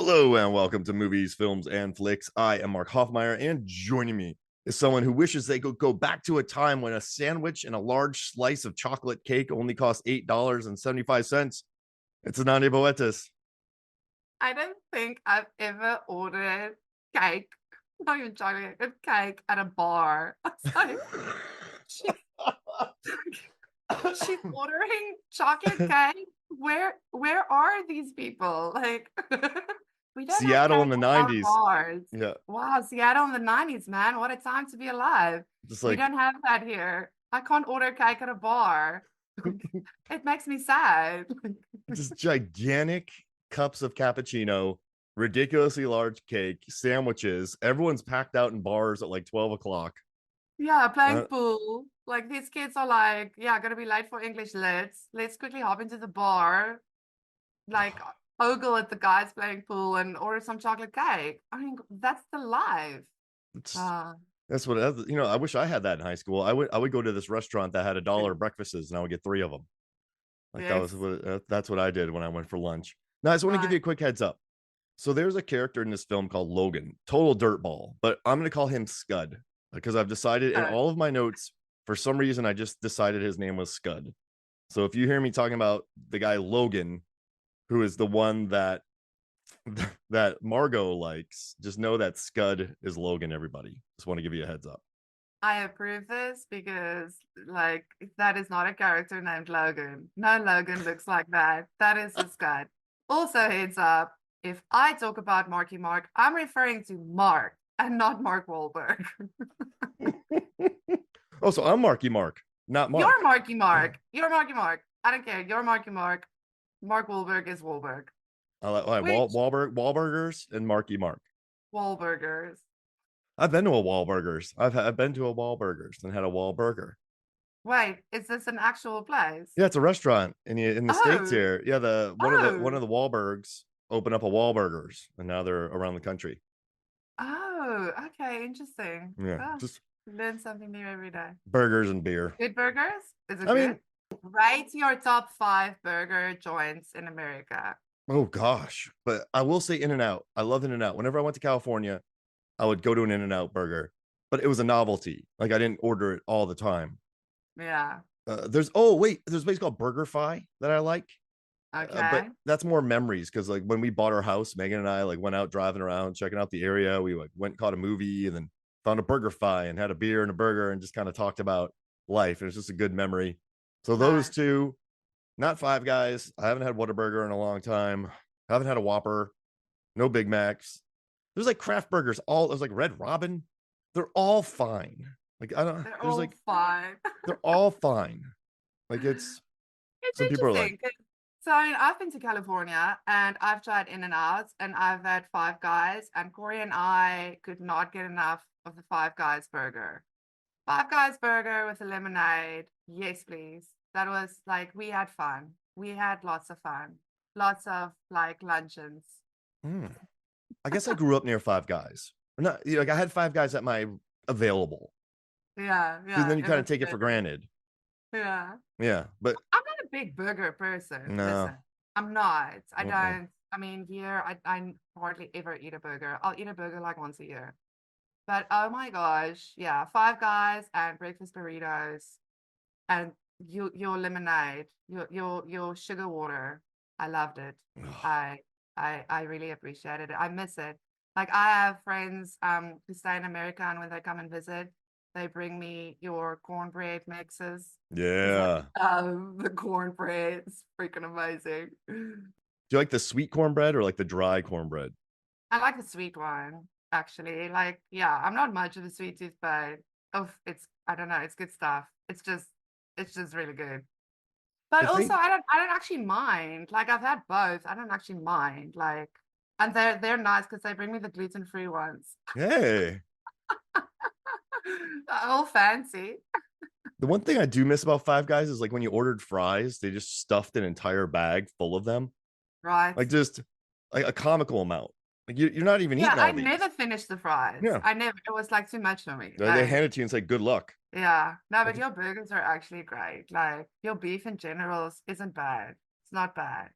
Hello and welcome to Movies, Films, and Flicks. I am Mark Hoffmeyer, and joining me is someone who wishes they could go back to a time when a sandwich and a large slice of chocolate cake only cost $8.75. It's Zanandi Boetis. I don't think I've ever ordered cake, not even chocolate, cake at a bar. It's like she, she's ordering chocolate cake. Where are these people? Like we don't have Seattle in cake the at our 90s. bars. Yeah, Wow, Seattle in the 90s, man. What a time to be alive. just We like don't have that here. I can't order cake at a bar. It makes me sad. just gigantic cups of cappuccino, ridiculously large cake, sandwiches. Everyone's packed out in bars at like 12 o'clock. Yeah, playing Uh, pool. Like these kids are like, yeah, gonna be late for English Lits. Let's quickly hop into the bar, like ogle at the guys playing pool and order some chocolate cake. I mean, that's the life. it's Uh, That's what I wish I had that in high school. I would go to this restaurant that had $1 breakfasts, and I would get three of them. Like that yes, was that's what I did when I went for lunch. Now I just want to give right. you a quick heads up. So there's a character in this film called Logan, total dirtball, but I'm going to call him Scud because I've decided in Uh, all of my notes for some reason I just decided his name was Scud. So if you hear me talking about the guy Logan, who is the one that that Margot likes, just know that Scud is Logan. Everybody, just want to give you a heads up. I approve this because, like, that is not a character named Logan. No Logan looks like that. That is a Scud. Also, heads up, if I talk about Marky Mark, I'm referring to Mark and not Mark Wahlberg. Oh, so I'm Marky Mark, not You're Mark. Marky Mark. You're Marky Mark. I don't care. You're Marky Mark. Mark Wahlberg is Wahlberg. I like Which Wahlburgers and Marky Mark. Wahlburgers? I've been to a Wahlburgers. I've been to a Wahlburgers and had a Wahlburger. Wait, is this an actual place? Yeah, it's a restaurant in the states Oh, here. Yeah, the one oh, of the Wahlbergs opened up a Wahlburgers, and now they're around the country. oh. Okay, interesting. Yeah, Oh, just learn something new every day. burgers and beer. Good burgers? Is it I good? mean, Rate your top five burger joints in America. oh gosh, but I will say In and Out. I love In and Out. Whenever I went to California, I would go to an In and Out burger, but it was a novelty. Like I didn't order it all the time. Yeah. There's a place called BurgerFi that I like. But Okay. that's more memories because like when we bought our house, Megan and I like went out driving around, checking out the area. We like went and caught a movie and then found a BurgerFi and had a beer and a burger and just kind of talked about life. And it's just a good memory. So those Nice. two, not Five Guys. I haven't had Whataburger in a long time. I haven't had a Whopper. No Big Macs. There's like craft burgers. There's like Red Robin. They're all fine. Like I don't. They're There's all like fine. they're all fine. Like it's It's some people are like, interesting. So I mean, I've been to California and I've tried In and Out and I've had Five Guys, and Corey and I could not get enough of the Five Guys burger. Five Guys burger with a lemonade. Yes, please. That was like we had fun. We had lots of fun. Lots of like luncheons. hmm. I guess I grew up near Five Guys. Or not like I had Five Guys at my available. Yeah, And yeah. then you It kind of was take it for good. granted. Yeah. Yeah, but I'm not a big burger person. no. Listen, I'm not. I Uh-uh. don't. I mean, here I hardly ever eat a burger. I'll eat a burger like once a year. But oh my gosh, yeah, Five Guys and breakfast burritos and your lemonade, your sugar water. I loved it. I I really appreciated it. I miss it. Like I have friends who stay in America, and when they come and visit, they bring me your cornbread mixes because I Yeah. love the cornbread. It's freaking amazing. Do you like the sweet cornbread or like the dry cornbread? I like the sweet one, actually. Like, yeah, I'm not much of a sweet tooth, but oh, it's I don't know, it's good stuff. It's just really good. But The also thing, I don't actually mind. Like I've had both. I don't actually mind. Like and they're nice because they bring me the gluten-free ones. hey, All fancy. the one thing I do miss about Five Guys is like when you ordered fries, they just stuffed an entire bag full of them, Right. like just like a comical amount. Like you're not even Yeah, eating I all never these. finished the fries. Yeah, I never, it was like too much for me. they Like, hand it to you and say good luck. yeah. No, but Like, your burgers are actually great. Like your beef in general isn't bad. It's not bad.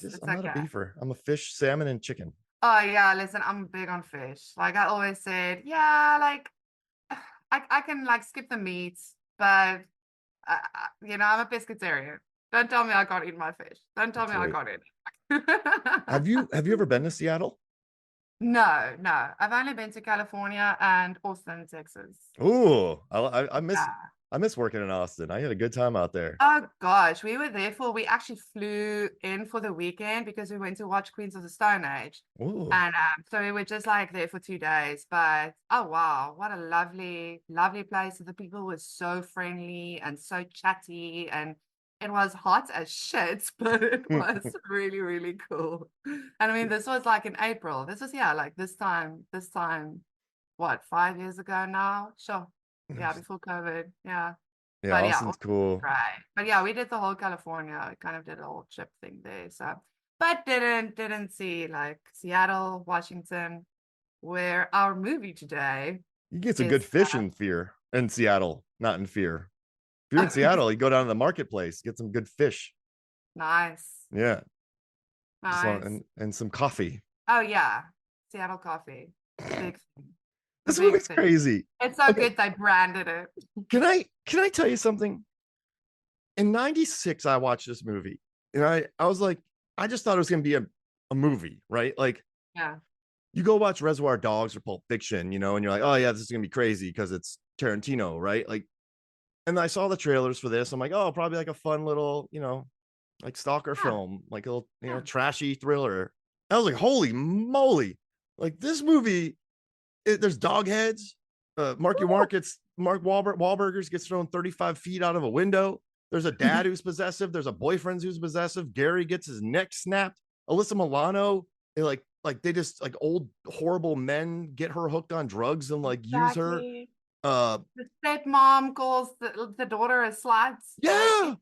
It's I'm not a okay. beefer. I'm a fish, salmon, and chicken. Oh yeah, listen, I'm big on fish. Like I always said, yeah, like I can like skip the meats, but I'm a pescatarian. Don't tell me I can't eat my fish. Don't tell That's me I right. can't eat it. Have you ever been to Seattle? No, no. I've only been to California and Austin, Texas. Ooh, Yeah. I miss working in Austin. I had a good time out there. Oh gosh, we actually flew in for the weekend because we went to watch Queens of the Stone Age. Ooh. And so we were just like there for 2 days. But oh wow, what a lovely, lovely place. The people were so friendly and so chatty, and it was hot as shit, but it was really, really cool. And I mean, this was like in April. This was like this time, what, 5 years ago now? Sure. Yeah, before COVID. Yeah. Yeah, But yeah, Austin's also cool. right. But yeah, we did the whole California. We kind of did a whole trip thing there. So, but didn't see like Seattle, Washington, where our movie today You get some good is fish in Seattle, not in Fear. If you're in Seattle, you go down to the marketplace, get some good fish. nice, Yeah, just want nice. and some coffee. Oh yeah, Seattle coffee, the big thing, the This big movie's thing. crazy. It's so Okay, good they branded it. can I tell you something? In '96, I watched this movie, and I was like, I just thought it was gonna be a movie, right? Like Yeah, you go watch Reservoir Dogs or Pulp Fiction, and you're like, oh yeah, this is gonna be crazy because it's Tarantino, right? Like, and I saw the trailers for this. I'm like, oh, probably like a fun little, like stalker yeah, film, like a little, yeah. trashy thriller. I was like, holy moly! Like this movie, there's dog heads. Woo! Mark Wahlburgers gets thrown 35 feet out of a window. There's a dad who's possessive. There's a boyfriend who's possessive. Gary gets his neck snapped. Alyssa Milano, they just like old horrible men get her hooked on drugs and like use her. Exactly. Uh, The stepmom calls the daughter a slut. Like yeah,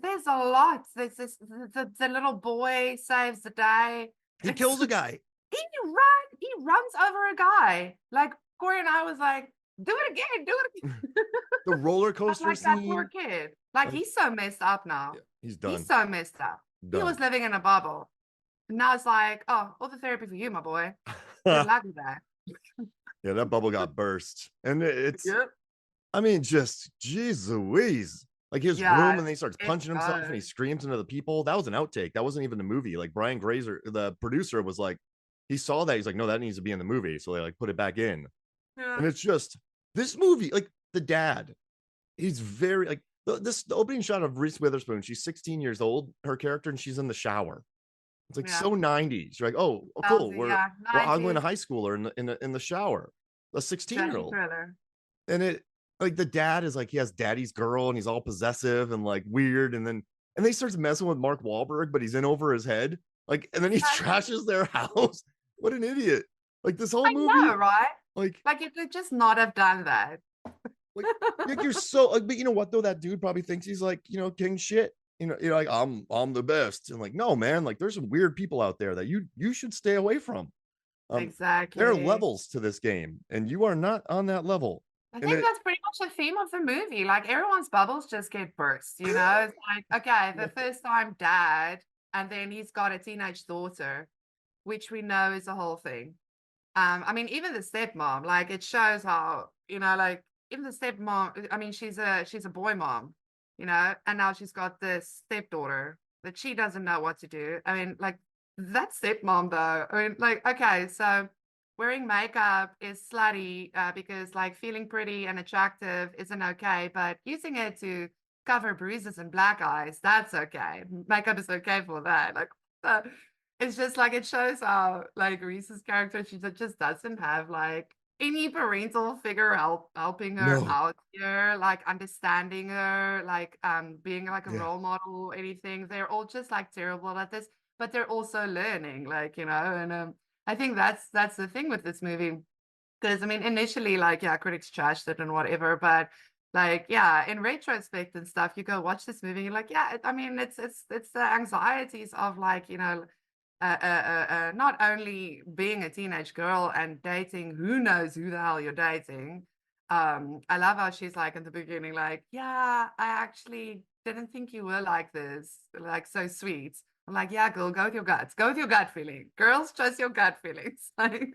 there's a lot. There's this the little boy saves the day. he It's kills a guy. he runs over a guy. Like Corey and I was like, do it again, do it again. The roller I'm coaster like that poor scene. kid. Like Like, he's so messed up yeah, now. he's He's done. so messed up. He was Done. living in a bubble. And now it's like, oh, all the therapy for you, my boy. Good luck with that. Yeah, that bubble got burst. And it's, Yep. I mean, just, geez Louise. Like his room, Yeah, and then he starts it punching himself and he does. screams into the people. That was an outtake. That wasn't even the movie. Like Brian Grazer, the producer, was like, he saw that. He's like, no, that needs to be in the movie. So they like put it back in. Yeah. And it's just this movie, like the dad, he's very like the opening shot of Reese Witherspoon. She's 16 years old, her character, and she's in the shower. It's like Yeah. so 90s. You're like, oh, cool. Sounds yeah, We're ogling a 90s high schooler in the shower, a 16 year trashy old, thriller. and it like the dad is like he has daddy's girl and he's all possessive and like weird, and then he starts messing with Mark Wahlberg, but he's in over his head, like, and then he Exactly. trashes their house. What an idiot! Like this whole I know, movie, right? like Like you could just not have done that. like like you're so like, but you know what though, that dude probably thinks he's like king shit. You're like I'm the best, and like no man, like there's some weird people out there that you should stay away from. There are Exactly. levels to this game, and you are not on that level. I And think it, that's pretty much the theme of the movie. Like everyone's bubbles just get burst, you know? It's like, okay, the first time dad, and then he's got a teenage daughter, which we know is the whole thing. I mean, even the stepmom, like it shows how, like even the stepmom, I mean, she's a boy mom, and now she's got this stepdaughter that she doesn't know what to do. I mean, like that stepmom though. I mean, like, okay, so wearing makeup is slutty because like feeling pretty and attractive isn't okay, but using it to cover bruises and black eyes, that's okay. Makeup is okay for that. Like, uh, it's just like it shows how like Reese's character, she just doesn't have like any parental figure helping her no, out here, like understanding her, like being like a yeah, role model or anything. They're all just like terrible at this, but they're also learning, like, and I think that's the thing with this movie. Because I mean, initially, like, yeah, critics trashed it and whatever, but like, yeah, in retrospect and stuff, you go watch this movie, and you're like, yeah, I mean, it's the anxieties of like, not only being a teenage girl and dating who knows who the hell you're dating. I love how she's like in the beginning, like, yeah, I actually didn't think you were like this, like so sweet. I'm like, yeah, girl, go with your guts. Go with your gut feeling. Girls, trust your gut feelings. Like,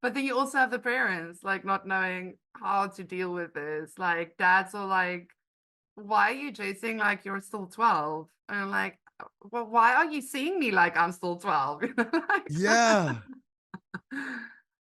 but then you also have the parents, like, not knowing how to deal with this. Like, dads are like, why are you dressing like you're still 12? And I'm like, well, why are you seeing me like I'm still 12? Yeah.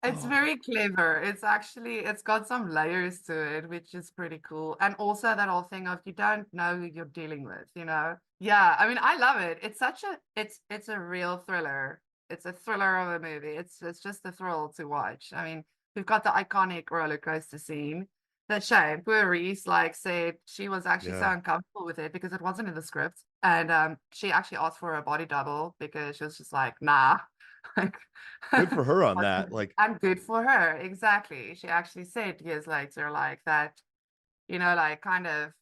It's Oh, very clever. It's actually, it's got some layers to it, which is pretty cool. And also that whole thing of you don't know who you're dealing with, you know? Yeah, I mean, I love it. It's such a, it's a real thriller. It's a thriller of a movie. It's just a thrill to watch. I mean, we've got the iconic roller coaster scene. That shame. Poor Reese, like, said she was actually so yeah. uncomfortable with it because it wasn't in the script. And she actually asked for a body double because she was just like, nah. Like, Good for her on that. Like, I'm good for her. Exactly. She actually said years later, like that, you know, like kind of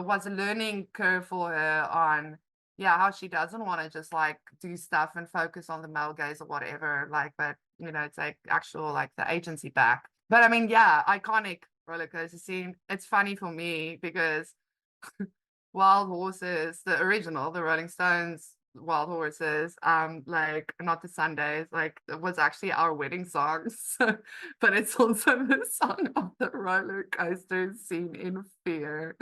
was a learning curve for her on, yeah, how she doesn't want to just like do stuff and focus on the male gaze or whatever. Like, but, you know, take actual like the agency back. But I mean, yeah, iconic roller coaster scene. It's funny for me because Wild Horses, the original, the Rolling Stones Wild Horses, like not the Sundays, like it was actually our wedding song. So, but it's also the song of the roller coaster scene in Fear.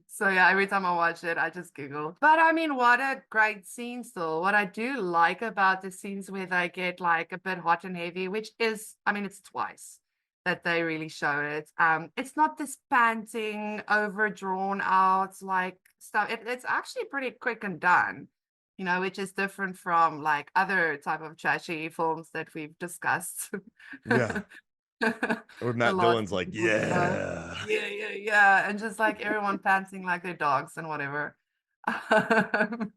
So yeah, every time I watch it, I just giggle. But I mean, what a great scene still. What I do like about the scenes where they get like a bit hot and heavy, which is, I mean, it's twice that they really show it. It's not this panting, overdrawn out like stuff. It's actually pretty quick and done, you know, which is different from like other type of trashy films that we've discussed. yeah. The Where Matt last Dillon's like, couple, you know, yeah. yeah, and just like everyone panting like their dogs and whatever. Um,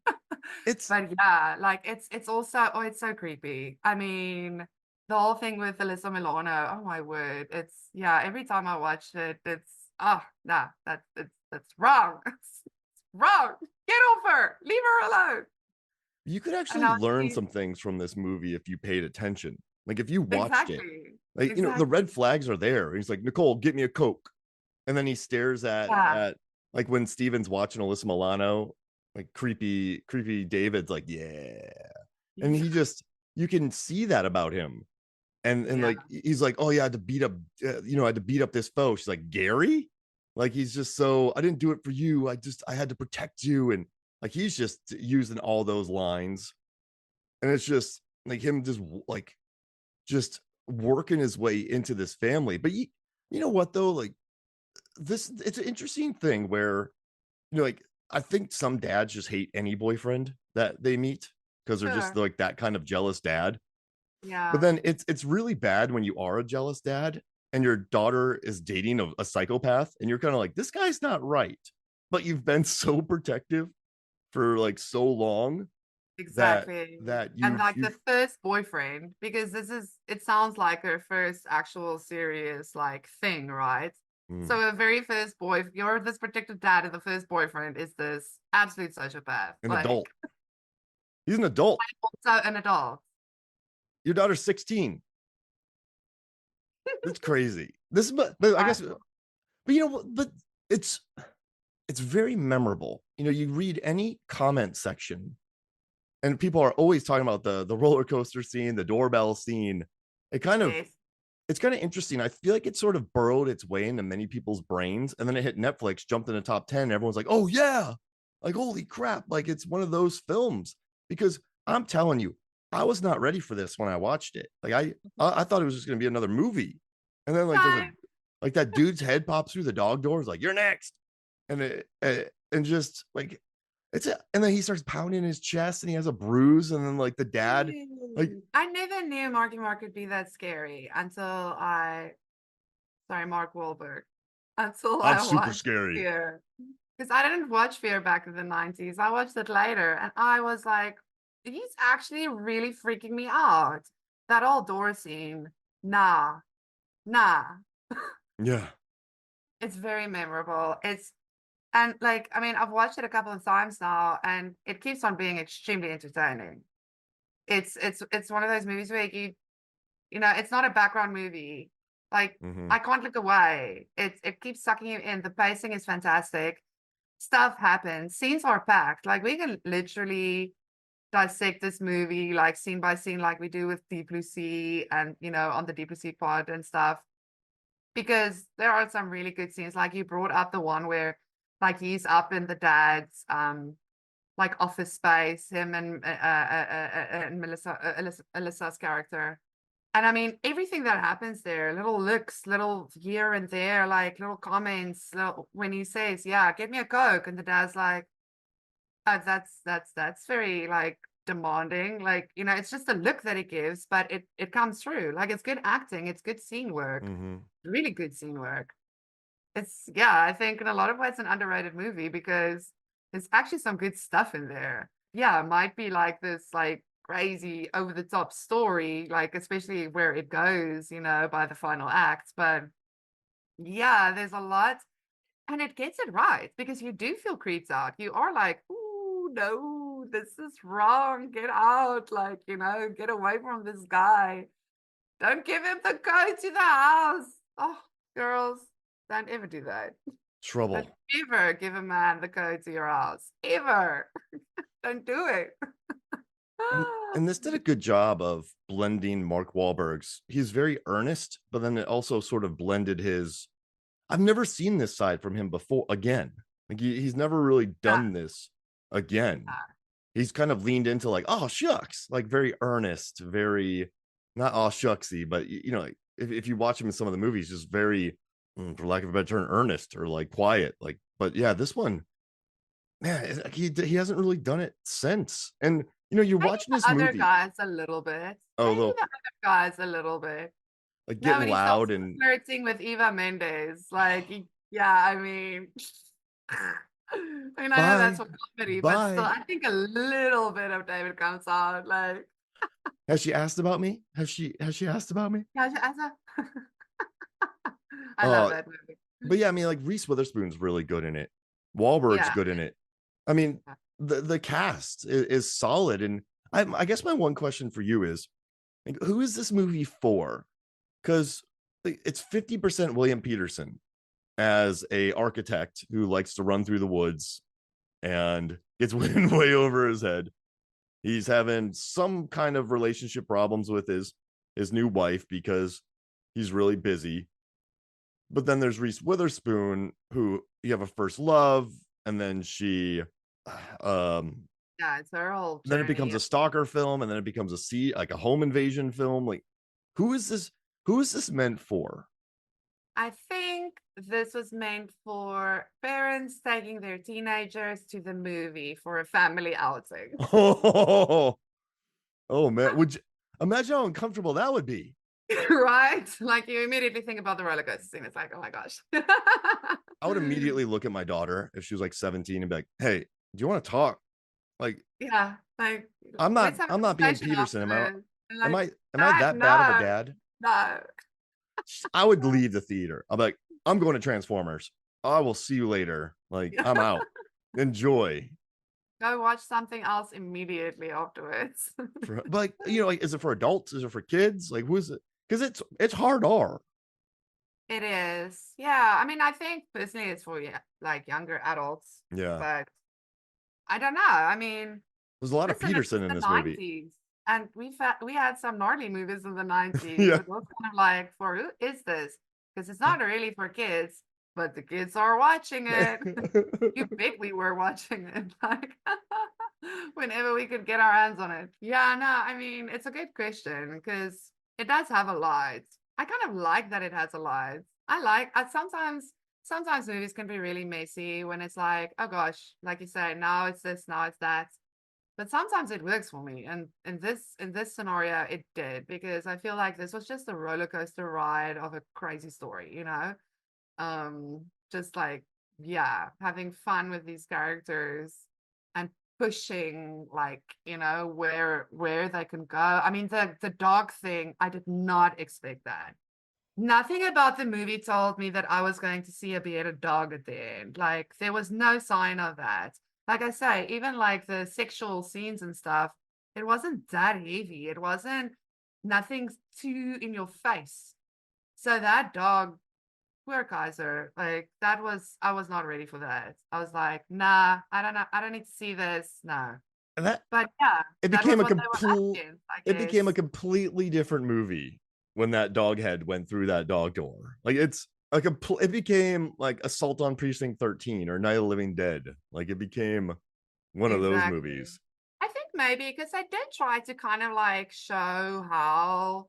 It's but yeah, like it's also, oh, it's so creepy. I mean, the whole thing with Alyssa Milano, oh my word, it's, yeah, every time I watch it, it's, oh nah, that's wrong. It's wrong. Get off her, leave her alone. you could And actually now learn she's, some things from this movie if you paid attention. Like if you watched it, exactly, like the red exactly, flags are there. He's like, Nicole, get me a Coke. And then he stares yeah, at like when Steven's watching Alyssa Milano, like creepy David's like, yeah. And he just you can see that about him. And yeah, like he's like, oh yeah, I had to beat up I had to beat up this foe. She's like, Gary? Like he's just so I didn't do it for you. I had to protect you. And like he's just using all those lines. And it's just like him like just working his way into this family. But you know what though? Like this it's an interesting thing where like I think some dads just hate any boyfriend that they meet because they're just sure, like that kind of jealous dad. But yeah. then it's really bad when you are a jealous dad and your daughter is dating a psychopath and you're kind of like, this guy's not right. But you've been so protective for like so long that Exactly. that And like the you've first boyfriend, because it sounds like her first actual serious like thing, right? mm, So her very first boy, you're this protective dad, and the first boyfriend is this absolute sociopath. an Like, adult. He's an adult. also an adult. Your daughter's 16. That's crazy. This is but I guess Uh, but but it's it's very memorable. You read any comment section and people are always talking about the roller coaster scene, the doorbell scene. It kind of yes. it's kind of interesting. I feel like it sort of burrowed its way into many people's brains, and then it hit Netflix, jumped in the top 10. And everyone's like, "Oh yeah, like holy crap!" Like it's one of those films. Because I'm telling you, I was not ready for this when I watched it. Like I thought it was just going to be another movie, and then like there's a Time. like that dude's head pops through the dog doors, like you're next, and just like and then he starts pounding his chest, and he has a bruise, and then like the dad, like I never knew Marky Mark could be that scary until sorry, Mark Wahlberg, until I'm I super watched scary. Fear. Because I didn't watch Fear back in the 90s. I watched it later and I was like, he's actually really freaking me out. That old door scene. Nah, nah. Yeah. It's very memorable. And like, I mean, I've watched it a couple of times now and it keeps on being extremely entertaining. It's one of those movies where it's not a background movie. Like, Mm-hmm. I can't look away. It keeps sucking you in. The pacing is fantastic. stuff happens. Scenes are packed. Like we can literally dissect this movie like scene by scene, like we do with Deep Blue Sea and on the Deep Blue Sea pod and stuff. Because there are some really good scenes. Like you brought up the one where like he's up in the dad's like office space, him and Alyssa's character. And I mean, everything that happens there, little looks, little here and there, like little comments, when he says, "Yeah, get me a Coke," and the dad's like, "Oh, that's very like demanding." Like, it's just a look that he gives, but it comes through. Like it's good acting, it's good scene work, Hmm. really good scene work. Yeah, I think in a lot of ways it's an underrated movie because there's actually some good stuff in there. Yeah, it might be like this like crazy over the top story, like especially where it goes, by the final act. But yeah, there's a lot and it gets it right because you do feel creeped out. You are like, "Ooh, no, this is wrong. Get out. Like, get away from this guy. Don't give him the code to the house." Oh, girls, don't ever do that. Don't Trouble. ever give a man the code to your house. Ever. Don't do it. And this did a good job of blending Mark Wahlberg's. He's very earnest, but then it also sort of blended his. I've never seen this side from him before. Again, like he's never really Yeah. done this again. He's kind of leaned into like, oh shucks, like very earnest, very not all shucksy, but like if you watch him in some of the movies, just very, for lack of a better term, earnest or like quiet. Like, but yeah, this one, man, he hasn't really done it since. And you're Maybe watching the this other movie, guys a little bit. oh, Maybe little the other guys a little bit. like No, getting when he starts loud and flirting with Eva Mendes, like, yeah, I mean, I mean, I know that's bye, for comedy, but still, bye. I think a little bit of David comes out. Like, Has she asked about me? Has she asked about me? yeah, I love Uh, that movie. but yeah, I mean, like Reese Witherspoon's really good in it. Wahlberg's Yeah. good in it. I mean, the cast is solid. And I guess my one question for you is, like, who is this movie for? Because it's 50% William Petersen as a architect who likes to run through the woods and gets way over his head. He's having some kind of relationship problems with his new wife because he's really busy. But then there's Reese Witherspoon, who you have a first love, and then she Yeah, it's her whole then it becomes journey. a stalker film, and then it becomes like a home invasion film. Like, who is this? Who is this meant for? I think this was meant for parents taking their teenagers to the movie for a family outing. Oh, oh man, would you imagine how uncomfortable that would be? Right? Like you immediately think about the roller coaster scene. It's like, oh my gosh. I would immediately look at my daughter if she was like 17 and be like, "Hey, do you want to talk?" Like, Yeah, like I'm not let's have I'm a not being conversation Peterson. after Am I this. And am like, I am I Dad, that bad of a no, dad? no. I would leave the theater. I'm like, I'm going to Transformers. I will see you later. Like, I'm out. Enjoy. Go watch something else immediately afterwards. Like, like, is it for adults? Is it for kids? Like, who is it? Because it's hard R. It is. Yeah. I mean, I think personally it's for like younger adults, Yeah. but I don't know. I mean, There's a lot of listen, it's Peterson in the this movie. 90s. And we had some gnarly movies in the 90s. Yeah. It was kind of like, for who is this? Because it's not really for kids, but the kids are watching it. You bet we were watching it, like whenever we could get our hands on it. Yeah, no, I mean, it's a good question because it does have a light. I kind of like that it has a light. Sometimes movies can be really messy when it's like, oh gosh, like you say, now it's this, now it's that. But sometimes it works for me. And in this scenario, it did because I feel like this was just a roller coaster ride of a crazy story. Just like, yeah, having fun with these characters and pushing like, where they can go. I mean, the dog thing, I did not expect that. Nothing about the movie told me that I was going to see a bearded dog at the end. Like, there was no sign of that. Like I say, even like the sexual scenes and stuff, it wasn't that heavy. It wasn't nothing too in your face. So that dog poor Kaiser. Like I was not ready for that. I was like, nah, I don't know. I don't need to see this. No. And that But yeah, it that became was a what they were up complete against, I it became a guess. completely different movie when that dog head went through that dog door. Like it's like it became like Assault on Precinct 13 or Night of the Living Dead. Like it became one of those Exactly. movies. I think maybe because I did try to kind of like show how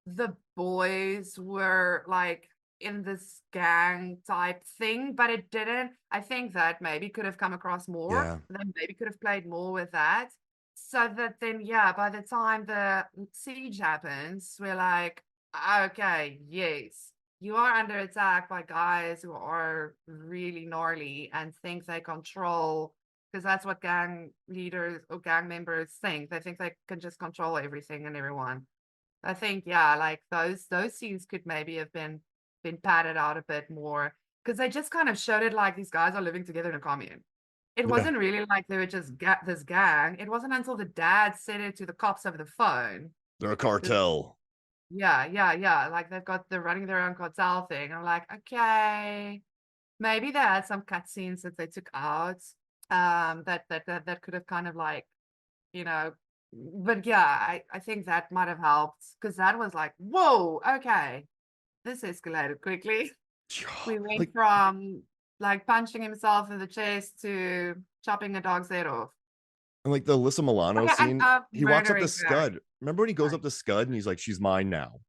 the boys were like in this gang type thing, but it didn't. I think that maybe could have come across more. Yeah. Then maybe could have played more with that. So that then, yeah, by the time the siege happens, we're like, okay, yes, you are under attack by guys who are really gnarly and think they control, because that's what gang leaders or gang members think. They think they can just control everything and everyone. I think, yeah, like those scenes could maybe have been padded out a bit more because they just kind of showed it like these guys are living together in a commune. It Yeah. wasn't really like they were just this gang. It wasn't until the dad said it to the cops over the phone. They're a cartel. Yeah, yeah, yeah. Like they're running their own cartel thing. I'm like, okay, maybe they had some cutscenes that they took out. That could have kind of like, you know, but yeah, I think that might have helped because that was like, whoa, okay, this escalated quickly. We went Like from like punching himself in the chest to chopping a dog's head off. and like the Alyssa Milano Okay, and scene, he walks up to murdering her. Scud. Remember when he goes Sorry. up to Scud and he's like, "She's mine now."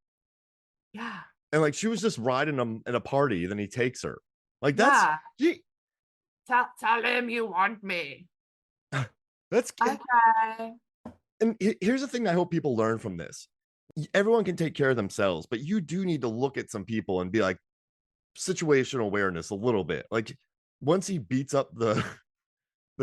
Yeah, And like she was just riding him at a party, then he takes her. Like that's yeah. he, Tell him you want me. that's Okay. and here's the thing I hope people learn from this. Everyone can take care of themselves, but you do need to look at some people and be like situational awareness a little bit. Like once he beats up the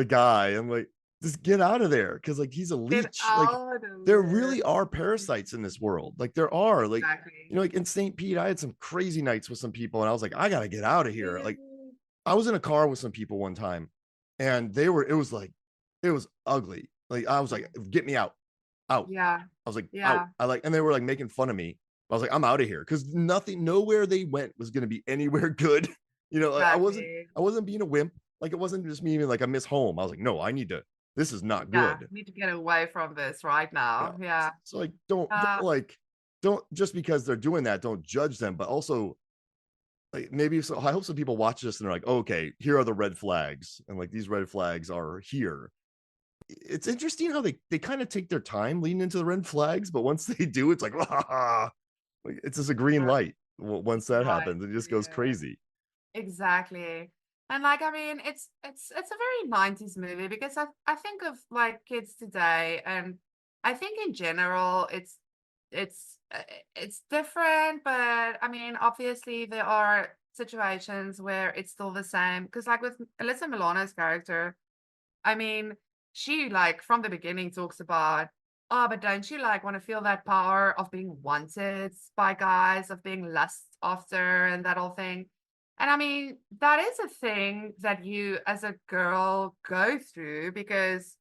guy, I'm like, just get out of there because like he's a Get leech. Like out of there there. really are parasites in this world. Like there are like Exactly. like in St. Pete, I had some crazy nights with some people, and I was like, I gotta get out of here. Like I was in a car with some people one time, and it was like it was ugly. Like I was like, get me out, out. Yeah, I was like, out. yeah, I like, and they were like making fun of me. I was like, I'm out of here because nothing, nowhere they went was going to be anywhere good. Like, exactly. I wasn't being a wimp. Like it wasn't just me being like I miss home. I was like, no, I need to. This is not Yeah, good. need to get away from this right now. Yeah. So like, Uh, don't just because they're doing that, don't judge them. But also, like maybe so. I hope some people watch this and they're like, oh, okay, here are the red flags, and like these red flags are here. It's interesting how they kind of take their time leading into the red flags, but once they do, it's like, ah, like it's just a green uh, light. Once that right. happens, it just goes Yeah. crazy. Exactly. And like, I mean, it's a very 90s movie because I think of like kids today, and I think in general it's uh, it's different, but I mean, obviously there are situations where it's still the same. Because like with Alyssa Milano's character, I mean, she like from the beginning talks about, oh, but don't you like want to feel that power of being wanted by guys, of being lust after and that whole thing? And I mean, that is a thing that you as a girl go through because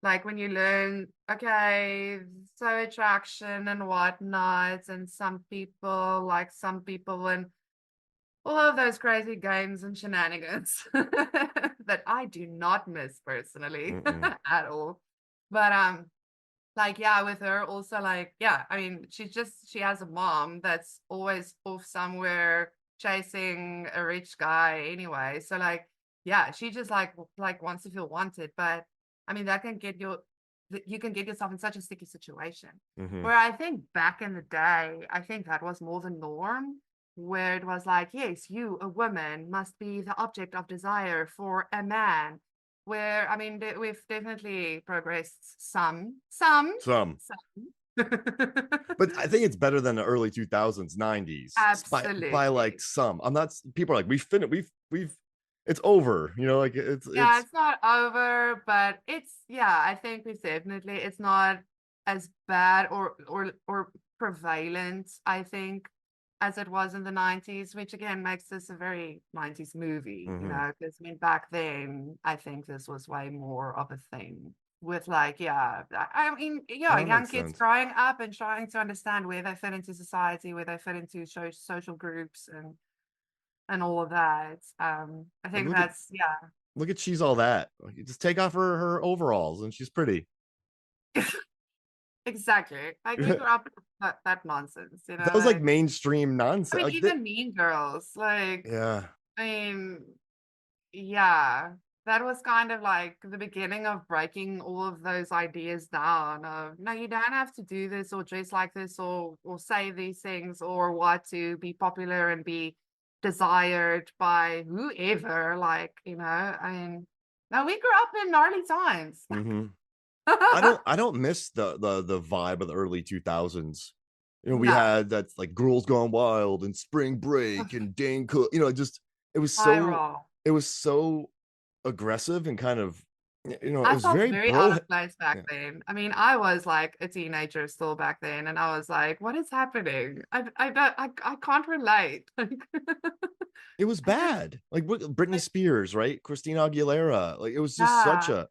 like when you learn, okay, so attraction and whatnot, and some people like some people, and all of those crazy games and shenanigans that I do not miss personally Mm-mm. at all. But like yeah, with her also like yeah, I mean she has a mom that's always off somewhere chasing a rich guy anyway. So like yeah, she just like wants to feel wanted, but I mean that can get you can get yourself in such a sticky situation. Mm-hmm. Where I think back in the day, I think that was more the norm, where it was like, yes, you, a woman, must be the object of desire for a man. Where I mean, we've definitely progressed Some, some. but I think it's better than the early 2000s, 90s by like Absolutely. some. I'm not. People are like, we've it's over. Like Yeah, it's it's not over, but yeah, I think it's not as bad or prevalent, I think, as it was in the 90s, which again makes this a very 90s movie, mm-hmm. because I mean back then I think this was way more of a thing with like, yeah, I mean, yeah, That young makes kids sense. growing up and trying to understand where they fit into society, where they fit into social groups, and and all of that. I Like think that's yeah. look at She's All That. Like, you just take off her overalls and she's pretty. Exactly. Like we grew up with that nonsense, That was like like mainstream I nonsense. mean Like that, even Mean Girls, like yeah. I mean, yeah, that was kind of like the beginning of breaking all of those ideas down of no, you don't have to do this or dress like this or say these things or what to be popular and be desired by whoever. Like, I mean, no, we grew up in gnarly times. Mm-hmm. I don't miss the vibe of the early 2000s. We No, had that like Girls Gone Wild and Spring Break and Dane Cook. Just it was so viral. it was so aggressive and kind of it I was felt very very out bro. of place back Yeah. then. I mean, I was like a teenager still back then, and I was like, "What is happening? I don't, I can't relate." It was I just bad. Like Britney like, Spears, right? Christina Aguilera. Like it was just such yeah,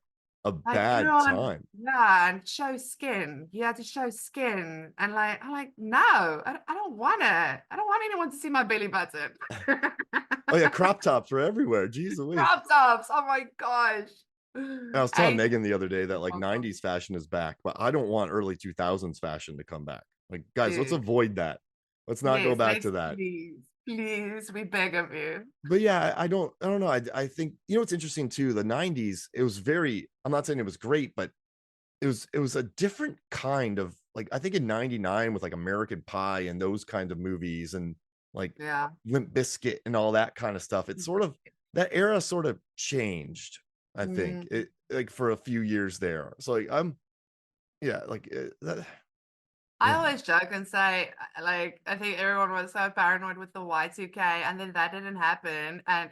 a like bad everyone, time. yeah, and show skin. You had to show skin, and like, I'm like, no, I don't want it. I don't want anyone to see my belly button. Oh yeah, crop tops were everywhere. Jeez Louise. Crop tops. Oh my gosh. I was telling I Megan the other day that like 90s fashion is back, but I don't want early 2000s fashion to come back. Like, guys, let's dude. avoid that. Let's not go Yes, back let's to that. please, we beg of you. But yeah, I don't know. I think what's interesting too, the 90s, it was very, I'm not saying it was great, but it was a different kind of like I think in 99 with like American Pie and those kind of movies and like Yeah. Limp Bizkit and all that kind of stuff. It's sort of that era sort of changed, I think. Mm. It like for a few years there. So like I'm yeah, like that, I yeah. always joke and say, like, I think everyone was so paranoid with the Y2K, and then that didn't happen, and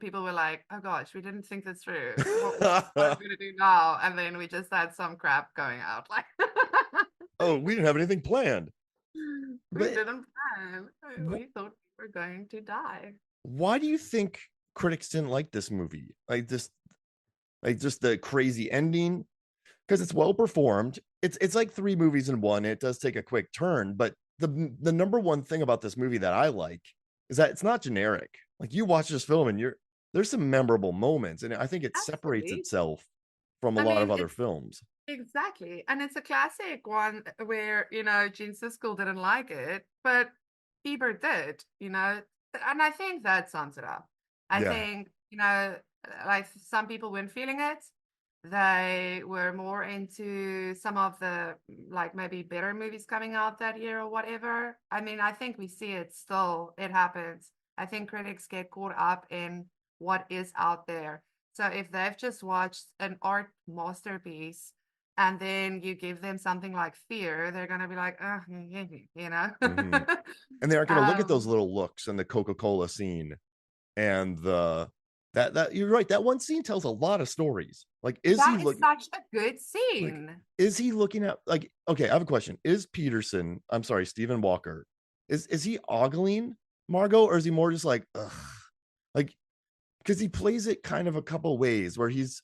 people were like, "Oh gosh, we didn't think this through. What are we gonna do now?" And then we just had some crap going out, like Oh, we didn't have anything planned. we But didn't plan. We thought we were going to die. why do you think critics didn't like this movie? Like just the crazy ending because it's well performed. It's like three movies in one. It does take a quick turn, but the number one thing about this movie that I like is that it's not generic. Like you watch this film and there's some memorable moments, and I think it separates Absolutely. itself from a I lot of mean, other it's films. exactly. And it's a classic one where, Gene Siskel didn't like it, but Bieber did, and I think that sums it up. I Yeah. think, like some people weren't feeling it. They were more into some of the like maybe better movies coming out that year or whatever. I mean, I think we see it still, it happens. I think critics get caught up in what is out there. So if they've just watched an art masterpiece and then you give them something like Fear, they're gonna be like, oh, Hmm. And they aren't going to look at those um, little looks in the Coca-Cola scene and the that you're right. That one scene tells a lot of stories. Like, that is such a good like scene. is he looking at like okay, I have a question. Is Petersen, I'm sorry, Stephen Walker, is he ogling Margot or is he more just like ugh? Like because he plays it kind of a couple ways where he's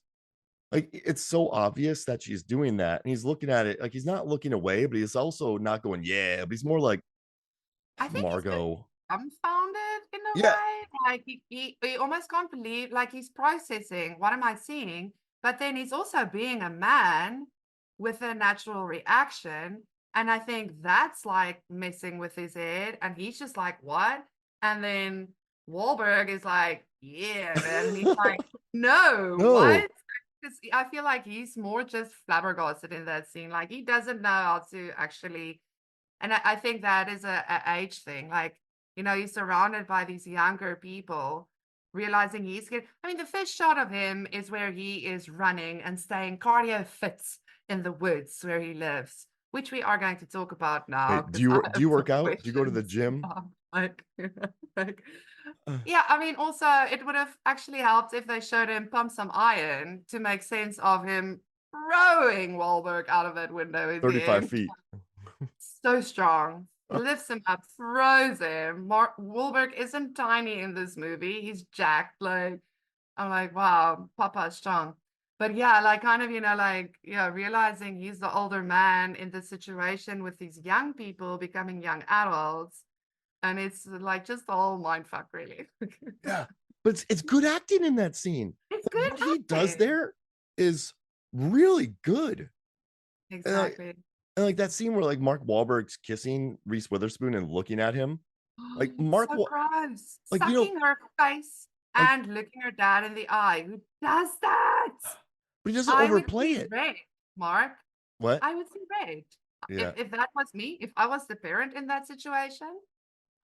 like it's so obvious that she's doing that and he's looking at it like he's not looking away, but he's also not going, yeah, but he's more like I think he's a bit Margot. dumbfounded in a Yeah. way. Like he almost can't believe, like he's processing, what am I seeing? But then he's also being a man with a natural reaction. And I think that's like messing with his head. And he's just like, what? And then Wahlberg is like, yeah, man. And he's like, no, No. what? Because I feel like he's more just flabbergasted in that scene. Like he doesn't know how to actually, and I think that is a age thing. Like, he's surrounded by these younger people, realizing he's good. I mean, the first shot of him is where he is running and staying cardio fit in the woods where he lives, which we are going to talk about now Wait, because I do have you some work out? Do you go to the questions. gym? Like, like, Uh, yeah, I mean, also, it would have actually helped if they showed him pump some iron to make sense of him throwing Wahlberg out of that window in the 35 end. feet. So strong. Lifts him up, throws him. Mark Wahlberg isn't tiny in this movie. He's jacked. Like, I'm like, wow, Papa's strong. But yeah, like kind of, like, yeah, realizing he's the older man in the situation with these young people becoming young adults. And it's like just the whole mind fuck, really. Yeah, but it's good acting in that scene. It's Like, good what he does acting. there is really good. Exactly. And like that scene where like Mark Wahlberg's kissing Reese Witherspoon and looking at him, like So gross. like you know, Sucking her face like, and looking her dad in the eye. Who does that? but he doesn't I would overplay see it. red, Mark. What? I would see red. Yeah. If that was me, if I was the parent in that situation,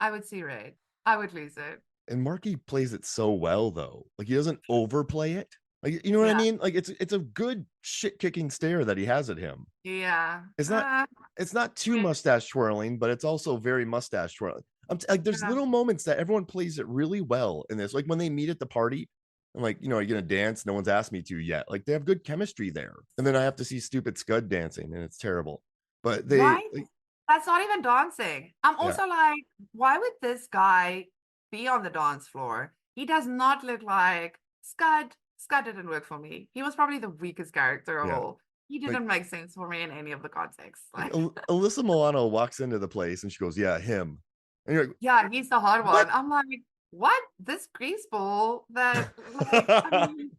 I would see red. I would lose it. And Marky plays it so well though. Like he doesn't overplay it. Like you know what I Yeah. mean? Like it's a good shit kicking stare that he has at him. Yeah. It's not it's not too Yeah. mustache twirling, but it's also very mustache twirling. Like there's Yeah. little moments that everyone plays it really well in this. Like when they meet at the party, I'm like, you know, are you gonna dance? No one's asked me to yet. Like they have good chemistry there. And then I have to see stupid Scud dancing, and it's terrible. But they Right? like, That's not even dancing. I'm yeah, also like, why would this guy be on the dance floor? He does not look like Scud. Scud didn't work for me. He was probably the weakest character of yeah. all. He Like didn't make sense for me in any of the contexts. like Like, Alyssa Milano walks into the place and she goes, "Yeah, him." And you're like, yeah, he's the hard "What?" one. I'm like, what? This greaseball that, like, I mean,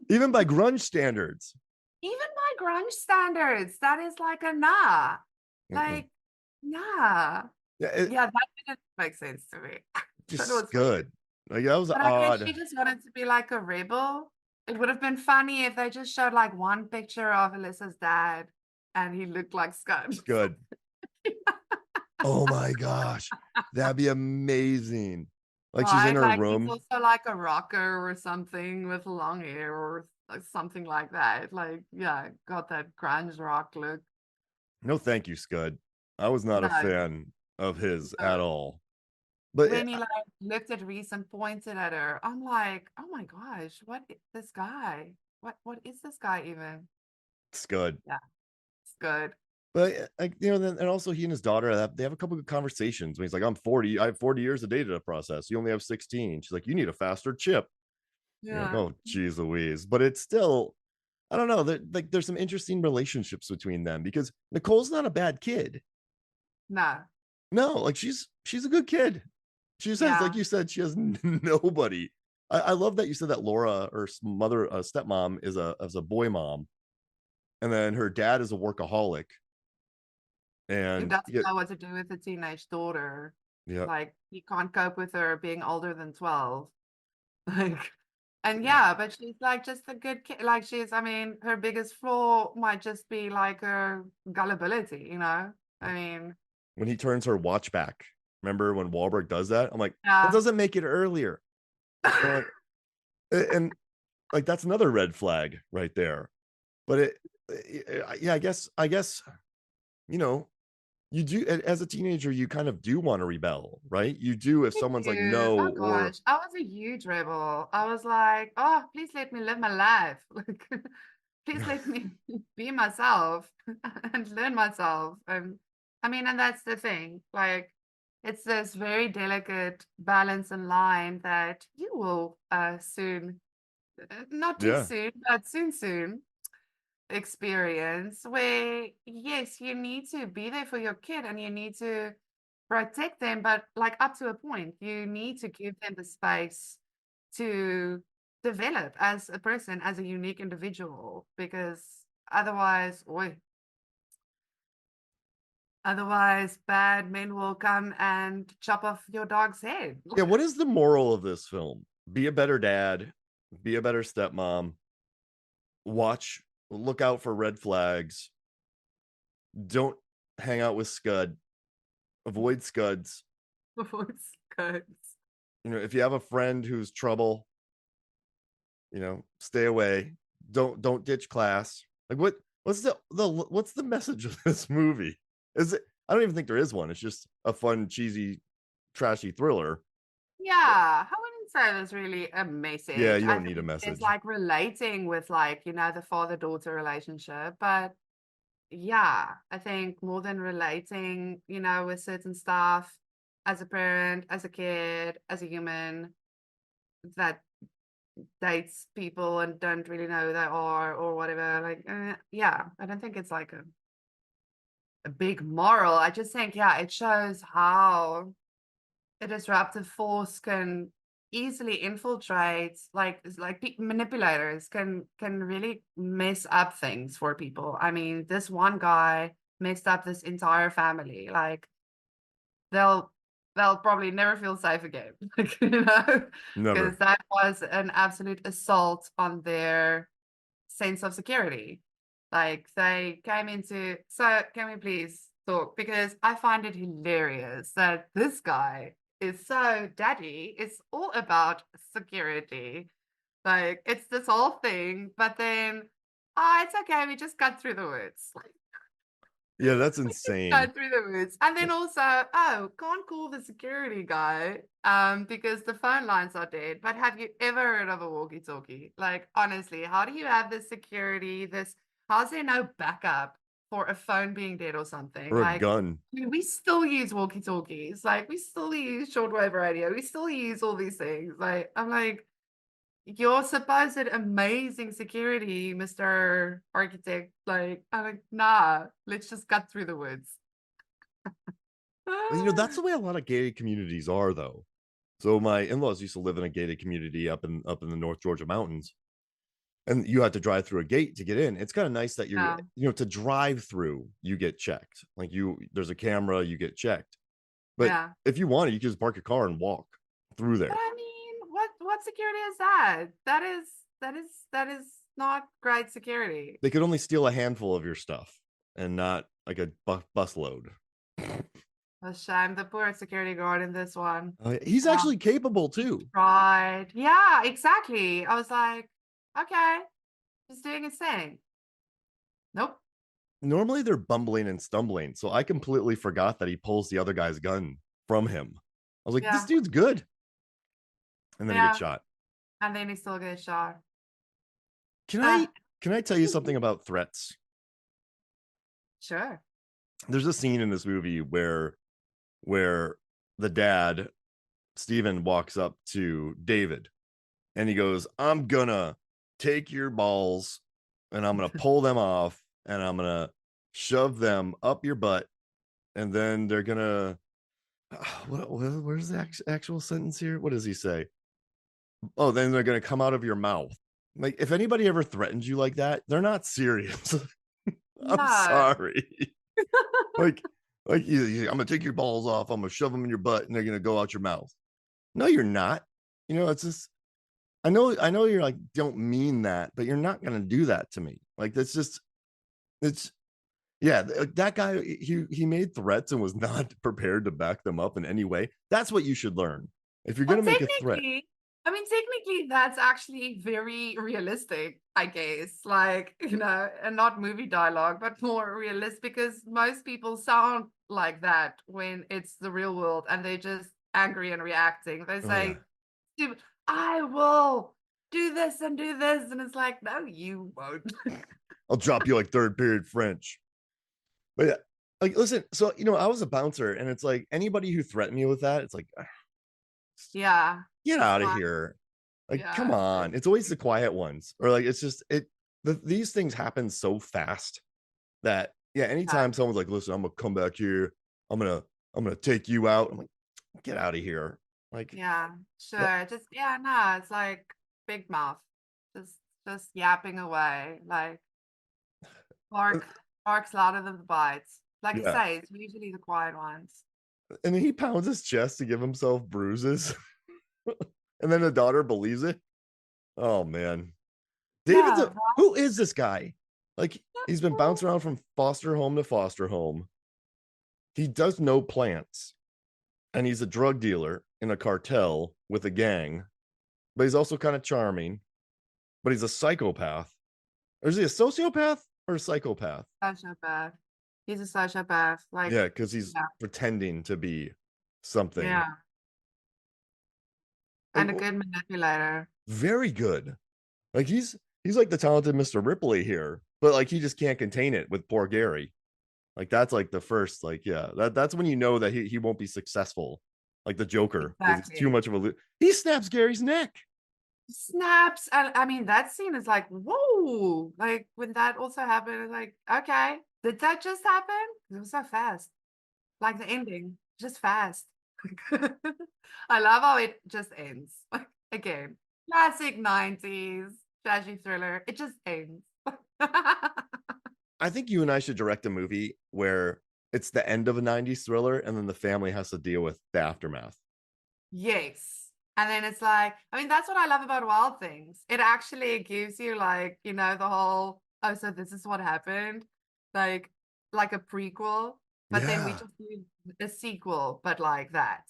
Even by grunge standards. even by grunge standards, that is like a nah. Mm-mm. Like, nah. Yeah, Yeah, that didn't make sense to me. That just was weird. good. Like that was But I guess odd. she just wanted to be like a rebel. It would have been funny if they just showed like one picture of Alyssa's dad and he looked like Scud. It's good. Oh my gosh, that'd be amazing. Like she's in Right? her Like he's room. also like a rocker or something with long hair or like something like that. Like, yeah, got that grunge rock look. No, thank you, Scud. I was not a No, fan of his at no. all. But When he like looked at Reese and pointed at her, I'm like, oh my gosh, what is this guy? What is this guy even? Scud. Yeah, it's good. But like you know, then and also he and his daughter they have a couple of conversations when he's like, "I'm 40. I have 40 years of data to process. You only have 16." She's like, "You need a faster chip." You're like, Yeah. "Oh, geez, Louise." But it's still, I don't know. Like there's some interesting relationships between them because Nicole's not a bad kid. No. No, like she's a good kid. She just has, like Yeah. you said, she has nobody. I love that you said that Laura, her mother, stepmom, is a boy mom, and then her dad is a workaholic, Who and doesn't know what to do with a teenage daughter. yeah, Like he can't cope with her being older than 12. Like, and yeah. yeah, but she's like just a good kid. Like she's, I mean, her biggest flaw might just be like her gullibility, you know? I mean, When he turns her watch back, remember when Wahlberg does that? I'm like, that yeah. doesn't make it earlier. I'm like, and like that's another red flag right there. But yeah, I guess you know you do as a teenager you kind of do want to rebel, right? You do if Me someone's like too. no Oh or gosh, I was a huge rebel. I was like, oh, please let me live my life. Like, please let me be myself and learn myself. And I mean, and that's the thing. Like, it's this very delicate balance and line that you will soon, not too yeah, soon, but soon experience where, yes, you need to be there for your kid and you need to protect them, but like up to a point, you need to give them the space to develop as a person, as a unique individual, because otherwise, oi, otherwise bad men will come and chop off your dog's head. yeah. What is the moral of this film? Be a better dad, be a better stepmom, watch, look out for red flags, don't hang out with Scud, avoid Scuds. It's good. You know, if you have a friend who's trouble, you know, stay away. Don't ditch class. Like what's what's the message of this movie? Is it, I don't even think there is one. It's just a fun, cheesy, trashy thriller. Yeah, I wouldn't say there's really a Yeah, message. you I don't need a think it's message. like relating with like, the father-daughter relationship. But yeah, I think more than relating, with certain stuff as a parent, as a kid, as a human that dates people and don't really know who they are or whatever. Like, yeah, I don't think it's like a big moral. I just think, yeah, it shows how a disruptive force can easily infiltrate, like manipulators can really mess up things for people. I mean, this one guy messed up this entire family. Like they'll they'll probably never feel safe again. Like, because Never. that was an absolute assault on their sense of security. Like they came into, so can we please talk? Because I find it hilarious that this guy is so daddy. It's all about security. Like it's this whole thing, but then, it's okay. We just cut through the woods. Like, Yeah, that's we just insane. cut through the woods. And then also, oh, can't call the security guy because the phone lines are dead. But have you ever heard of a walkie-talkie? Like, honestly, how do you have this security? How's there no backup for a phone being dead or something? Or a Like, gun. I mean, we still use walkie-talkies. Like, we still use shortwave radio. We still use all these things. Like, I'm like, your supposed amazing security, Mr. Architect. Like, I'm like, nah, let's just cut through the woods. Well, that's the way a lot of gated communities are, though. So my in-laws used to live in a gated community up in the North Georgia mountains, and you had to drive through a gate to get in. It's kind of nice that Yeah. to drive through, you get checked. Like there's a camera, you get checked. But Yeah. if you wanted, you could just park your car and walk through But there. I mean, what security is that? That is not great security. They could only steal a handful of your stuff and not like a bus load. A shame. The poor security guard in this one. He's Um, actually capable he too. tried. Yeah, exactly. I was like, okay, he's doing his thing. Nope. Normally they're bumbling and stumbling, so I completely forgot that he pulls the other guy's gun from him. I was like, this Yeah. dude's good, and then he gets Yeah. shot. And then he still gets shot. Can I Ah, can I tell you something about threats? sure. There's a scene in this movie where the dad Steven walks up to David and he goes, I'm gonna take your balls and I'm gonna pull them off and I'm gonna shove them up your butt, and then they're gonna where's the actual sentence here? What does he say? Oh, then they're gonna come out of your mouth. Like, if anybody ever threatens you like that, they're not serious. I'm No. sorry. like I'm gonna take your balls off, I'm gonna shove them in your butt, and they're gonna go out your mouth. No, you're not. It's just, I know you're like, don't mean that, but you're not gonna do that to me. Like, that's just, it's, yeah, that guy, he made threats and was not prepared to back them up in any way. That's what you should learn. If you're Well, gonna make a threat, technically, that's actually very realistic, I guess. Like, and not movie dialogue, but more realistic because most people sound like that when it's the real world and they're just angry and reacting. They oh yeah, say, "Stupid, I will do this and do this." And it's like, no, you won't. I'll drop you like third period French. But yeah, like, listen, so I was a bouncer, and it's like, anybody who threatened me with that, it's like, Yeah. get It's out of like, here. Like, come yeah. on. It's always the quiet ones. Or like, it's just these things happen so fast that, yeah, anytime someone's like, listen, I'm gonna come back here, I'm gonna take you out. I'm like, get out of here. Like, Yeah, that, sure. Just yeah, no, it's like big mouth. Just just yapping away. Like uh, barks louder than the bites. Like you yeah. say, it's usually the quiet ones. And then he pounds his chest to give himself bruises. And then the daughter believes it. Oh man. David's Yeah, who is this guy? Like, he's been bouncing around from foster home to foster home. He does know plants, and he's a drug dealer in a cartel with a gang, but he's also kind of charming, but he's a psychopath. Or is he a sociopath or a psychopath? sociopath. He's a sociopath. Like Yeah, because he's yeah, pretending to be something. yeah. Like, And a good manipulator. very good. Like, he's like the talented Mr. Ripley here, but like, he just can't contain it with poor Gary. Like, that's like the first, like, yeah, that's when you know that he won't be successful, like the Joker, because he's too Exactly. much of he snaps Gary's neck. Snaps. And I mean that scene is like, whoa. Like when that also happened, it's like, okay, did that just happen? It was so fast. Like the ending, just fast. I love how it just ends. Again, classic 90s trashy thriller. It just ends. I think you and I should direct a movie where it's the end of a 90s thriller and then the family has to deal with the aftermath. Yes. And then it's like, I mean, that's what I love about Wild Things. It actually gives you like, the whole, oh, so this is what happened, like like a prequel, but then we Yeah. just do a sequel, but like that.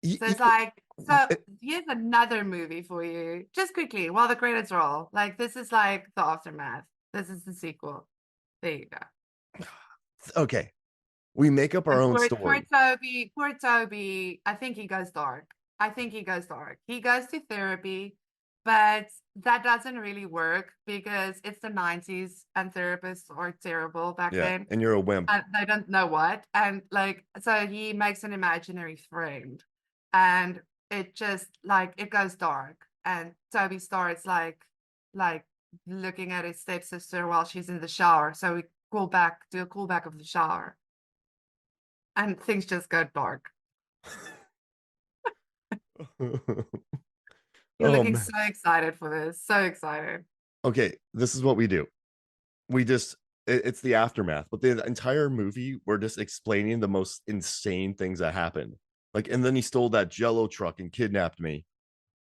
You, So you it's know, like, so here's another movie for you, just quickly while the credits roll. Like this is like the aftermath. This is the sequel. There you go. okay. We make up our And own poor story. Toby, poor Toby, I think he goes dark. I think he goes dark. He goes to therapy, but that doesn't really work because it's the 90s and therapists are terrible back Yeah. then. And you're a wimp. And they don't know what. And like, so he makes an imaginary friend. And it just like it goes dark. And Toby starts like looking at his stepsister while she's in the shower. So we do a callback of the shower and things just go dark. You're Oh looking so man. excited for this. So excited. Okay. This is what we do. We just, it's the aftermath, but the entire movie, we're just explaining the most insane things that happened. Like, and then he stole that Jello truck and kidnapped me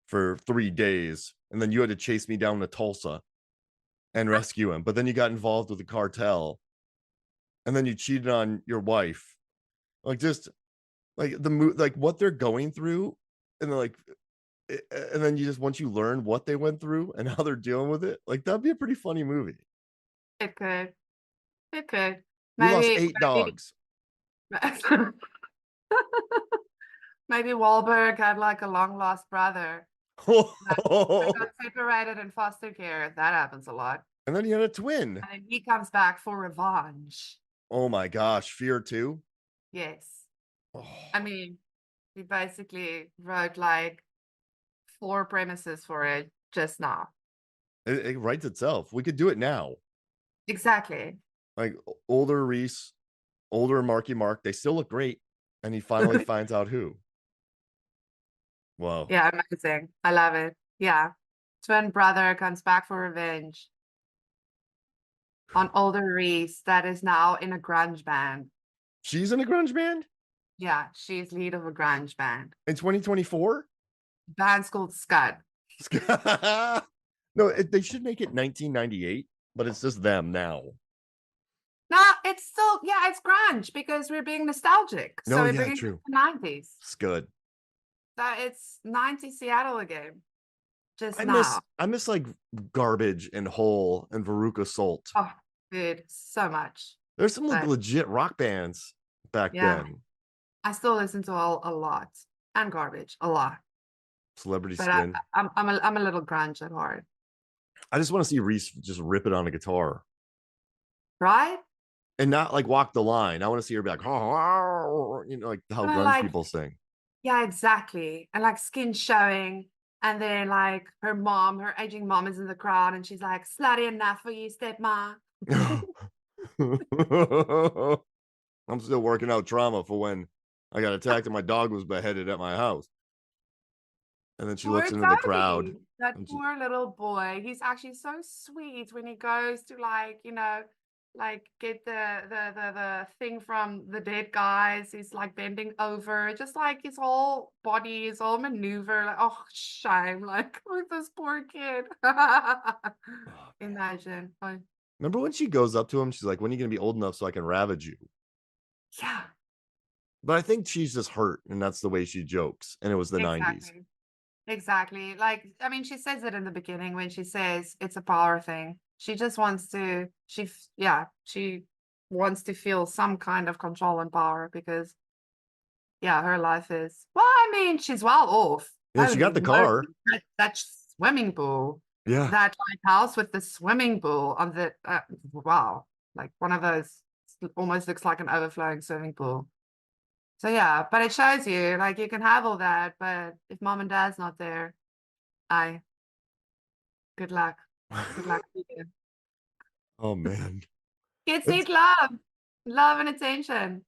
for 3 days. And then you had to chase me down to Tulsa and rescue him. But then you got involved with the cartel and then you cheated on your wife. Like, just like like what they're going through. And then, like, and then you just, once you learn what they went through and how they're dealing with it, like, that'd be a pretty funny movie. It could. It could. We lost Maybe, 8 dogs. maybe Wahlberg had like a long lost brother that got separated in foster care. That happens a lot. And then he had a twin. And then he comes back for revenge. Oh my gosh, Fear 2. Yes. Oh, I mean, he basically wrote like 4 premises for it just now. it writes itself. We could do it now. Exactly. Like, older Reese, older Marky Mark, they still look great. And he finally finds out who. Whoa. Yeah, amazing. I love it. Yeah. Twin brother comes back for revenge on older Reese that is now in a grunge band. She's in a grunge band Yeah, she's lead of a grunge band. in 2024? Band's called Scud. No, they should make it 1998, but it's just them now. No, it's still, yeah, it's grunge because we're being nostalgic. So No, we're yeah, bringing true. the 90s. It's good. So it's 90s Seattle again, just I now. miss like Garbage and Hole and Veruca Salt. Oh, dude, so much. There's some like But legit rock bands back yeah, then. I still listen to a lot and Garbage a lot. Celebrity But Skin. I'm a little grunge at heart. I just want to see Reese just rip it on a guitar Right? and not like walk the line. I want to see her be like, like how Well, grunge like, people sing. yeah, exactly. And like skin showing. And then like her aging mom is in the crowd and she's like, slutty enough for you, stepma. I'm still working out trauma for when I got attacked and my dog was beheaded at my house. And then she Poor looks into the crowd. Toby, that And poor little boy. He's actually so sweet when he goes to like, like get the thing from the dead guys. He's like bending over, just like his whole body, his whole maneuver. Like, oh, shame. Like, with this poor kid. oh, Imagine. Oh, remember when she goes up to him? She's like, when are you going to be old enough so I can ravage you? yeah, But I think she's just hurt. And that's the way she jokes. And it was the 90s. exactly. Exactly. Like, I mean, she says it in the beginning when she says it's a power thing. She just wants to, she wants to feel some kind of control and power because, yeah, her life is, well, I mean, she's well off. Yeah, she got Holy the moly. car. That swimming pool, Yeah. that like house with the swimming pool on the, wow, like one of those almost looks like an overflowing swimming pool. So yeah, but it shows you like you can have all that, but if mom and dad's not there, I good luck. Good luck to you. Oh, man. Kids It's need love, love and attention.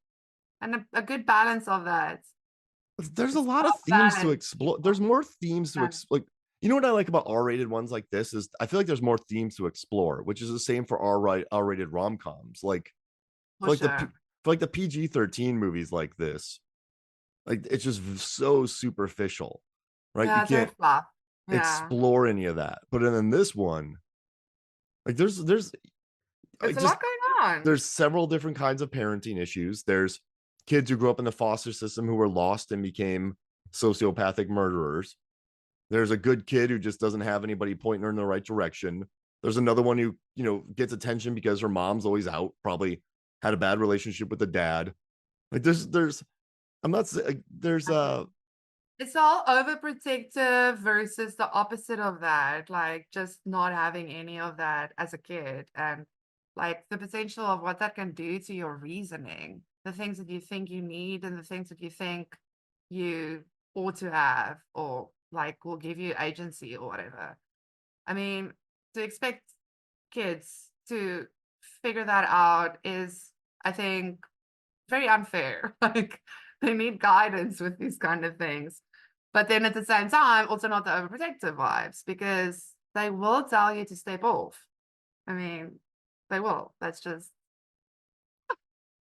and a good balance of that. There's a It's lot of well themes to balanced. explore. There's more themes to Yeah, explore. Like, you know what I like about R-rated ones like this is I feel like there's more themes to explore, which is the same for R-rated rom-coms. Like for for like sure. for like the PG-13 movies like this, like it's just so superficial, right? You Yeah, it's very can't fluff. Yeah. explore any of that. But then in this one, like there's There's like a just lot going on. there's several different kinds of parenting issues. There's kids who grew up in the foster system who were lost and became sociopathic murderers. There's a good kid who just doesn't have anybody pointing her in the right direction. There's another one who, gets attention because her mom's always out, probably had a bad relationship with the dad. Like there's I'm not saying there's It's all overprotective versus the opposite of that, like just not having any of that as a kid, and like the potential of what that can do to your reasoning, the things that you think you need and the things that you think you ought to have, or like will give you agency or whatever. I mean, to expect kids to figure that out is, I think, very unfair. Like they need guidance with these kind of things. But then at the same time, also not the overprotective vibes because they will tell you to step off. I mean, they will. That's just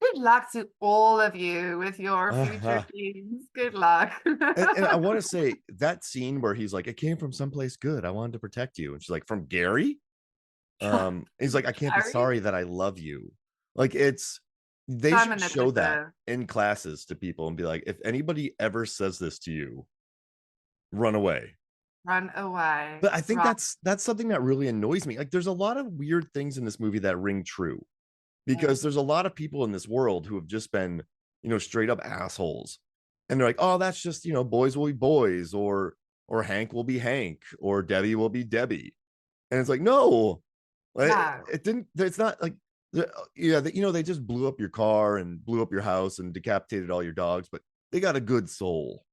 good luck to all of you with your future uh, teams. Good luck. and I want to say that scene where he's like, "It came from someplace good. I wanted to protect you," and she's like, "From Gary." He's like, "I can't be Gary, sorry that I love you." Like they so should show that manipulative. in classes to people and be like, if anybody ever says this to you, run away. Run away. But I think Right. that's something that really annoys me. Like there's a lot of weird things in this movie that ring true because there's a lot of people in this world who have just been, straight up assholes. And they're like, "Oh, that's just, boys will be boys or Hank will be Hank or Debbie will be Debbie." And it's like, "No. No. It didn't it's not like yeah, they just blew up your car and blew up your house and decapitated all your dogs, but they got a good soul.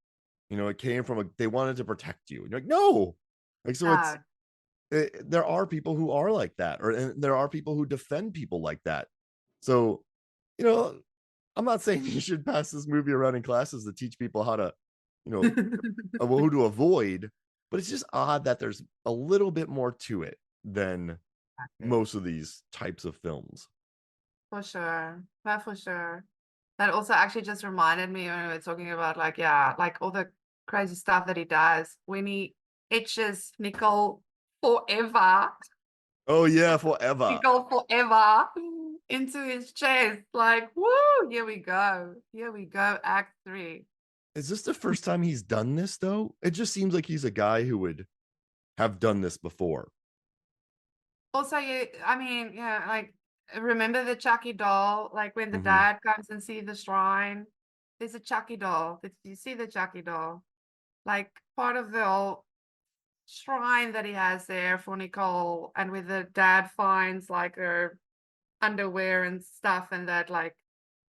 It came from they wanted to protect you." And you're like, "No." Like so No. there are people who are like that, or and there are people who defend people like that. So, you know, I'm not saying you should pass this movie around in classes to teach people how to, you know, who to avoid, but it's just odd that there's a little bit more to it than Exactly. most of these types of films. For sure. That for sure. That also actually just reminded me when we were talking about like, yeah, like all the crazy stuff that he does when he etches nickel forever, Oh yeah, forever. nickel forever into his chest. Like, woo, here we go. Here we go. Act three. Is this the first time he's done this though? It just seems like he's a guy who would have done this before. Also, I mean, yeah, like remember the Chucky doll? Like when the Hmm. dad comes and see the shrine, there's a Chucky doll. Did you see the Chucky doll? Like part of the whole shrine that he has there for Nicole, and with the dad finds like her underwear and stuff, and that like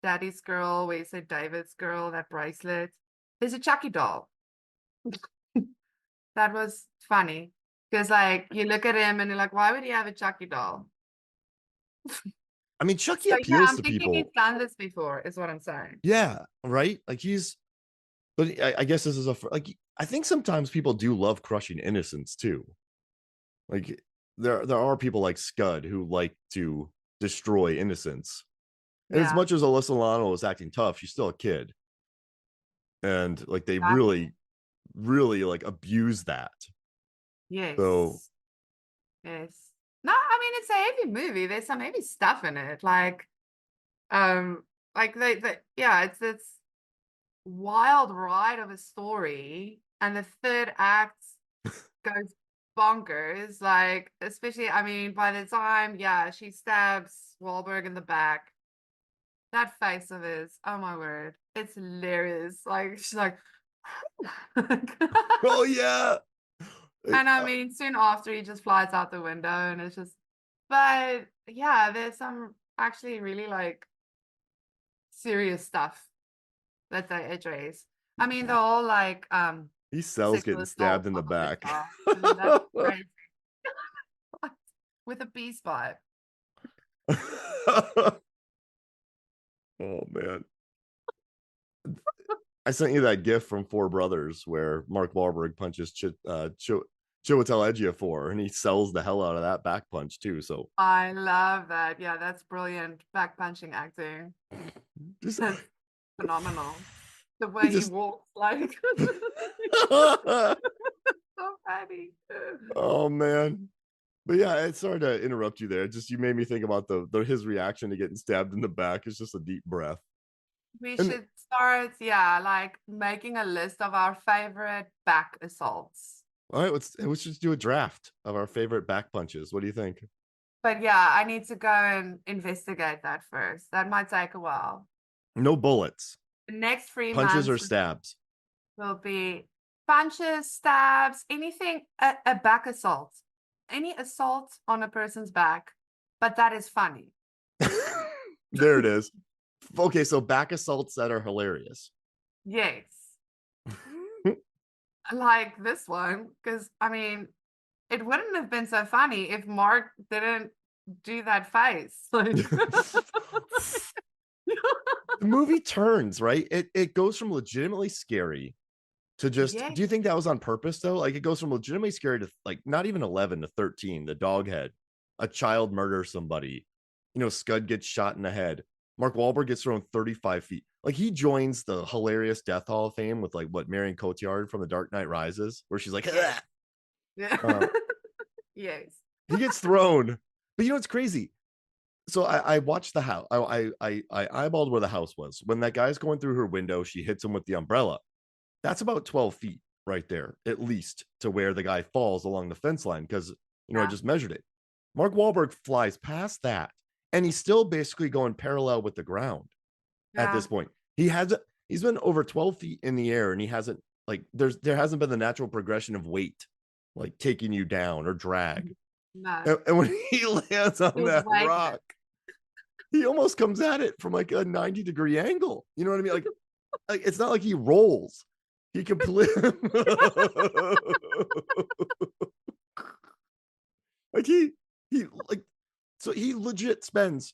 daddy's girl, where you said David's girl, that bracelet. There's a Chucky doll. That was funny because like you look at him and you're like, why would he have a Chucky doll? I mean, Chucky So yeah, appeals I'm to thinking he's people. done this before, is what I'm saying. Yeah, right. Like but I guess this is like I think sometimes people do love crushing innocence too. Like there are people like Scud who like to destroy innocence. And as Yeah, much as Alyssa Milano is acting tough, she's still a kid, and like they exactly. really like abuse that. So Yes, yes. No, I mean it's a heavy movie. There's some heavy stuff in it. Um, like they yeah, it's this wild ride of a story, and the third act goes bonkers. Like, especially, I mean, by the time, yeah, she stabs Wahlberg in the back, that face of his, oh my word, it's hilarious. Like, she's like, oh yeah. and I mean, soon after, he just flies out the window, and it's just, but yeah, there's some actually really like serious stuff that they address. I mean, the whole like He sells sexual getting assault stabbed in the of back. Alyssa. I mean, that's crazy. With a peace pipe. Oh man. I sent you that gif from Four Brothers where Mark Wahlberg punches Chiwetel Ejiofor, and he sells the hell out of that back punch too. So I love that. Yeah, that's brilliant. Back punching acting. just, That's phenomenal. The he way he just walks, like so funny. oh man. But yeah, it's sorry to interrupt you there. Just you made me think about the his reaction to getting stabbed in the back. It's just a deep breath. We And should start, yeah, like making a list of our favorite back assaults. all right, let's just do a draft of our favorite back punches. What do you think? But yeah, I need to go and investigate that first. That might take a while. No bullets, The next three punches or months stabs. will be punches, stabs, anything, a back assault, any assault on a person's back, but that is funny. There it is. Okay, so back assaults that are hilarious. Yes. Like this one, because I mean, it wouldn't have been so funny if Mark didn't do that face. Like, The movie turns, right? It goes from legitimately scary to just, yes, do you think that was on purpose though? Like it goes from legitimately scary to like not even 11 to 13, the dog head, a child murders somebody, Scud gets shot in the head. Mark Wahlberg gets thrown 35 feet. Like he joins the hilarious Death Hall of Fame with like what Marion Cotillard from The Dark Knight Rises, where she's like, yes, uh, yeah. Yes. he gets thrown. But it's crazy. So I watched the house. I eyeballed where the house was. When that guy's going through her window, she hits him with the umbrella. That's about 12 feet right there, at least, to where the guy falls along the fence line, because I Yeah. just measured it. Mark Wahlberg flies past that, and he's still basically going parallel with the ground at Yeah. this point. He's been over 12 feet in the air, and he hasn't like there hasn't been the natural progression of weight like taking you down or drag. No. And when he lands on It was that weightless. rock, he almost comes at it from like a 90-degree angle. You know what I mean? Like it's not like he rolls. He completely like he like so he legit spends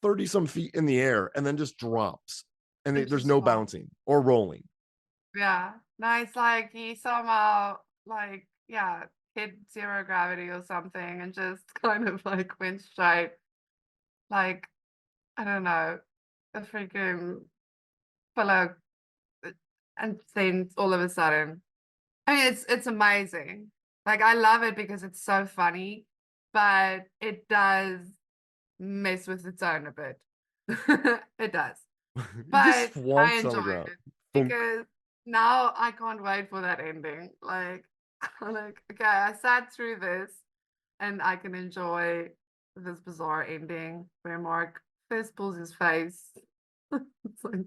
30 some feet in the air and then just drops. And It there's just no falls. bouncing or rolling. Yeah. No, it's like he somehow like, yeah, hit zero gravity or something and just kind of like went straight. Like, I don't know, a freaking pillow. And then all of a sudden, I mean, it's amazing. Like I love it because it's so funny, but it does mess with its own a bit. It does. He just But I flunks on the enjoy ground. it Boom. because now I can't wait for that ending. Like, I'm like, okay, I sat through this and I can enjoy this bizarre ending where Mark first pulls his face. It's like,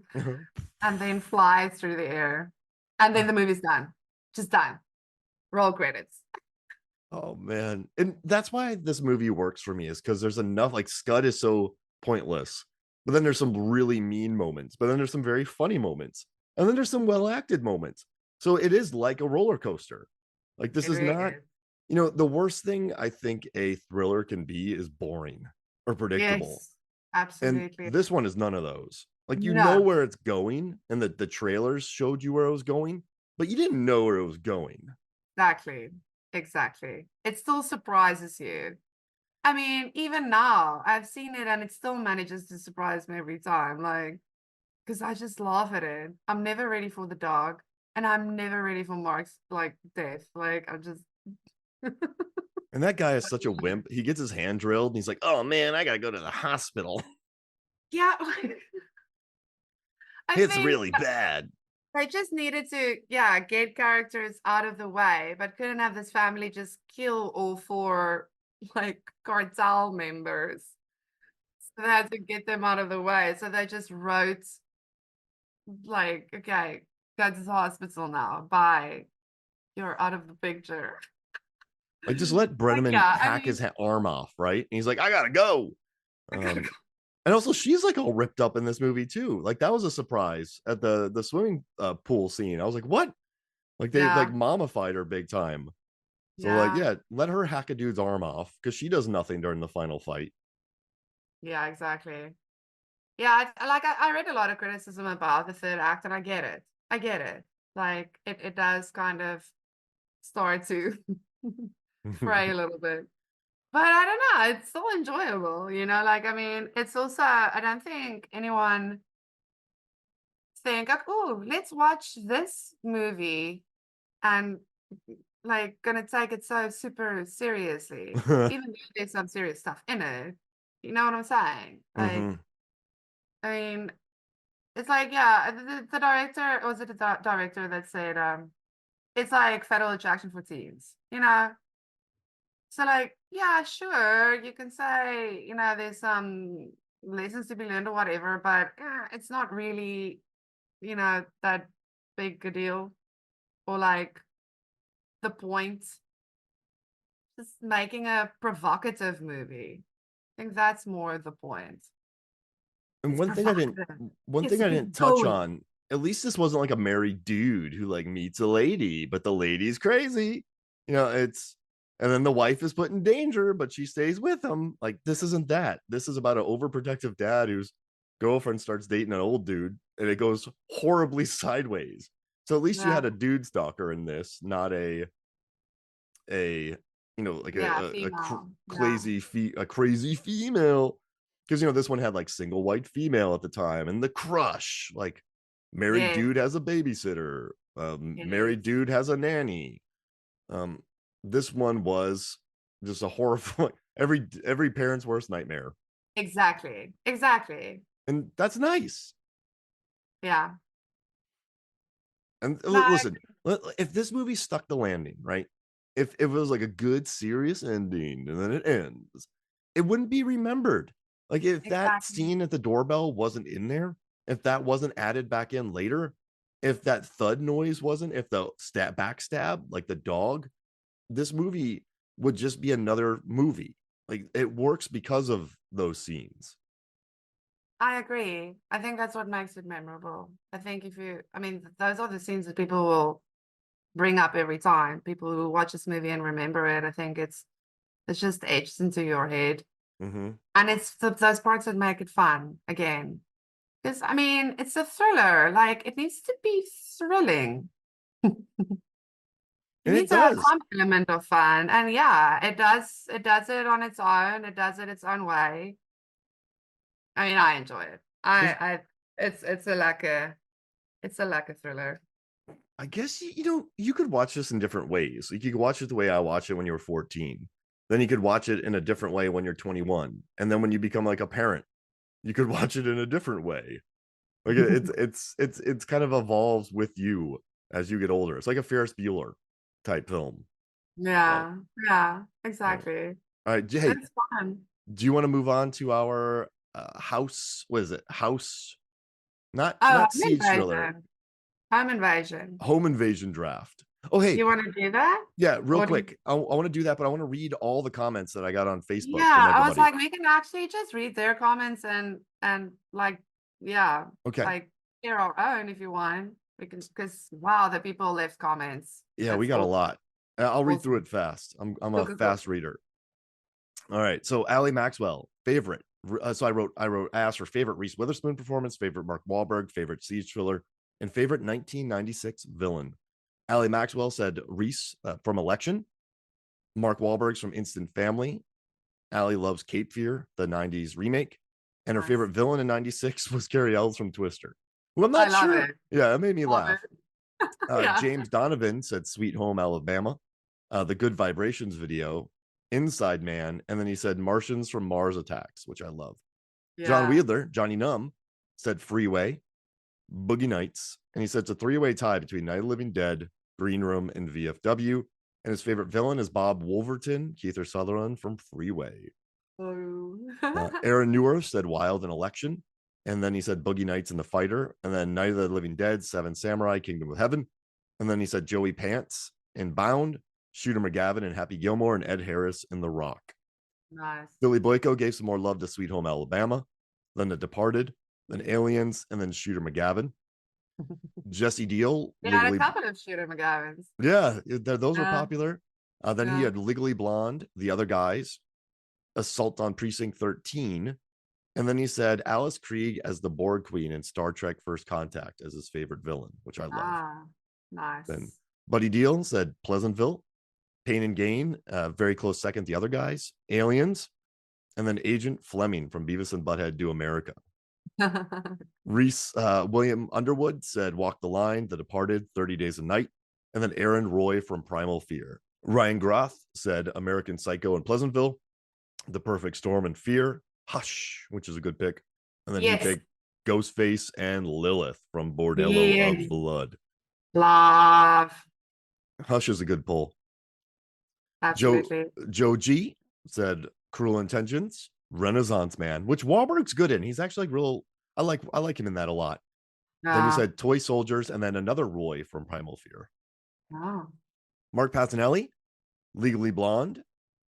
and then flies through the air. And then the movie's done. Just done. Roll credits. Oh man. And that's why this movie works for me, is because there's enough, like Scud is so pointless. But then there's some really mean moments. But then there's some very funny moments. And then there's some well-acted moments. So it is like a roller coaster. Like this It is really not, is. the worst thing I think a thriller can be is boring or predictable. Yes, And absolutely. this one is none of those. Like No, where it's going, and the trailers showed you where it was going, but you didn't know where it was going. exactly. Exactly. It still surprises you. I mean, even now, I've seen it and it still manages to surprise me every time. Like, because I just laugh at it. I'm never ready for the dog, and I'm never ready for Mark's like death. Like, I'm just And that guy is such a wimp. He gets his hand drilled and he's like, "Oh man, I gotta go to the hospital. yeah. Like, I It's think really bad." they just needed to, yeah, get characters out of the way, but couldn't have this family just kill all four like cartel members. So they had to get them out of the way. So they just wrote like, okay, go to the hospital now. Bye. You're out of the picture. Like, just let Like, Brenneman yeah, I hack his mean, arm off, right? And he's like, "I gotta go." I gotta Um, go. and also, she's like all ripped up in this movie too. Like that was a surprise at the swimming pool scene. I was like, "What?" Like they like Yeah, mommified her big time. So like, yeah, yeah, let her hack a dude's arm off because she does nothing during the final fight. yeah, exactly. Yeah, I read a lot of criticism about the third act, and I get it. I get it. Like it does kind of start to fray a little bit. But I don't know, it's still enjoyable, you know? Like, I mean, it's also, I don't think anyone think, like, oh, let's watch this movie and like gonna take it so super seriously, even though there's some serious stuff in it. You know what I'm saying? Like, Hmm. I mean, it's like, yeah, the director, was it the director that said, it's like Fatal Attraction for teens, you know? So like, yeah, sure, you can say, you know, there's some lessons to be learned or whatever, but it's not really, you know, that big a deal. Or like the point, just making a provocative movie. I think that's more the point. And It's provocative. one Gets thing the I people didn't touch going. on, at least this wasn't like a married dude who like meets a lady, but the lady's crazy. You know, and then the wife is put in danger, but she stays with him. Like, this isn't that. This is about an overprotective dad whose girlfriend starts dating an old dude, and it goes horribly sideways. So at least you Yeah, had a dude stalker in this, not a like yeah, female. Yeah, a crazy female, because this one had like single white female at the time, and the crush, like married yes, dude has a babysitter, it married is. dude has a nanny. um this one was just a horrifying every parent's worst nightmare, Exactly. Exactly. and that's nice. Yeah. And No, listen, if this movie stuck the landing, right? If it was like a good, serious ending and then it ends, it wouldn't be remembered. Like, if that exactly. scene at the doorbell wasn't in there, if that wasn't added back in later, if that thud noise wasn't, if the backstab, like the dog, this movie would just be another movie. Like, it works because of those scenes. I agree. I think that's what makes it memorable. I think I mean, those are the scenes that people will bring up every time. People who watch this movie and remember it. I think it's just etched into your head. Hmm. And it's those parts that make it fun again. Because I mean, it's a thriller. Like it needs to be thrilling. It And it needs a does. some element of fun. And yeah, it does. It does it on its own. It does it its own way. I mean, I enjoy it. It's a like a thriller. I guess you could watch this in different ways. Like, you could watch it the way I watched it when you were 14. Then you could watch it in a different way when you're 21. And then when you become like a parent, you could watch it in a different way. Like, it's kind of evolves with you as you get older. It's like a Ferris Bueller type film. Um, Yeah, yeah, all exactly. right. Hey, It's fun. do you want to move on to our house? What is it? House, Oh, not home siege thriller, invasion. Home invasion. home invasion draft. Oh, hey, You want to do that? yeah, real Or do quick. I want to do that, but I want to read all the comments that I got on Facebook from yeah, I was everybody. like, we can actually just read their comments and like, yeah, Okay. like share our own if you want. We can, because wow, the people left comments. Yeah, we That's got a awesome. lot. I'll read through Awesome. it fast. I'm Cool, a cool, cool. fast reader. All right. So Allie Maxwell, favorite. So I asked her favorite Reese Witherspoon performance, favorite Mark Wahlberg, favorite siege thriller, and favorite 1996 villain. Allie Maxwell said Reese from Election, Mark Wahlberg's from Instant Family. Allie loves Cape Fear, the 90s remake. And her Nice. favorite villain in 96 was Carrie Ells from Twister. Well, I'm I not love sure. it. Yeah, it made me Love laugh. it. Yeah. James Donovan said Sweet Home Alabama, the Good Vibrations video, Inside Man, and then he said Martians from Mars Attacks, which I love. John Yeah. Wheeler, Johnny Numb, said Freeway, Boogie Nights, and he said it's a three-way tie between Night of the Living Dead, Green Room, and VFW. And his favorite villain is Bob Wolverton, Keith Sutherland from Freeway. Oh. Aaron Newer said Wild and Election. And then he said Boogie Nights and The Fighter. And then Night of the Living Dead, Seven Samurai, Kingdom of Heaven. And then he said Joey Pants in Bound, Shooter McGavin and Happy Gilmore, and Ed Harris in The Rock. Nice. Billy Boyko gave some more love to Sweet Home Alabama, then The Departed, then Aliens, and then Shooter McGavin. Jesse Deal, Yeah, and a Legally, couple of Shooter McGavins. yeah, those were Yeah, popular. Then he yeah. had Legally Blonde, The Other Guys, Assault on Precinct 13, And then he said Alice Krige as the Borg Queen in Star Trek First Contact as his favorite villain, which I love. Ah, Then nice. Buddy Deal said Pleasantville, Pain and Gain, very close second, the other guys, Aliens, and then Agent Fleming from Beavis and Butthead Do America. Reese William Underwood said Walk the Line, The Departed, 30 Days a Night, and then Aaron Roy from Primal Fear. Ryan Groth said American Psycho and Pleasantville, The Perfect Storm and Fear, Hush, which is a good pick. And then he Yes. picked Ghostface and Lilith from Bordello Yes. of Blood. Love. Hush is a good pull. Absolutely. Joe G said Cruel Intentions, Renaissance Man, which Wahlberg's good in. He's actually like real. I like him in that a lot. Then he said Toy Soldiers, and then another Roy from Primal Fear. Oh. Mark Patinelli, Legally Blonde,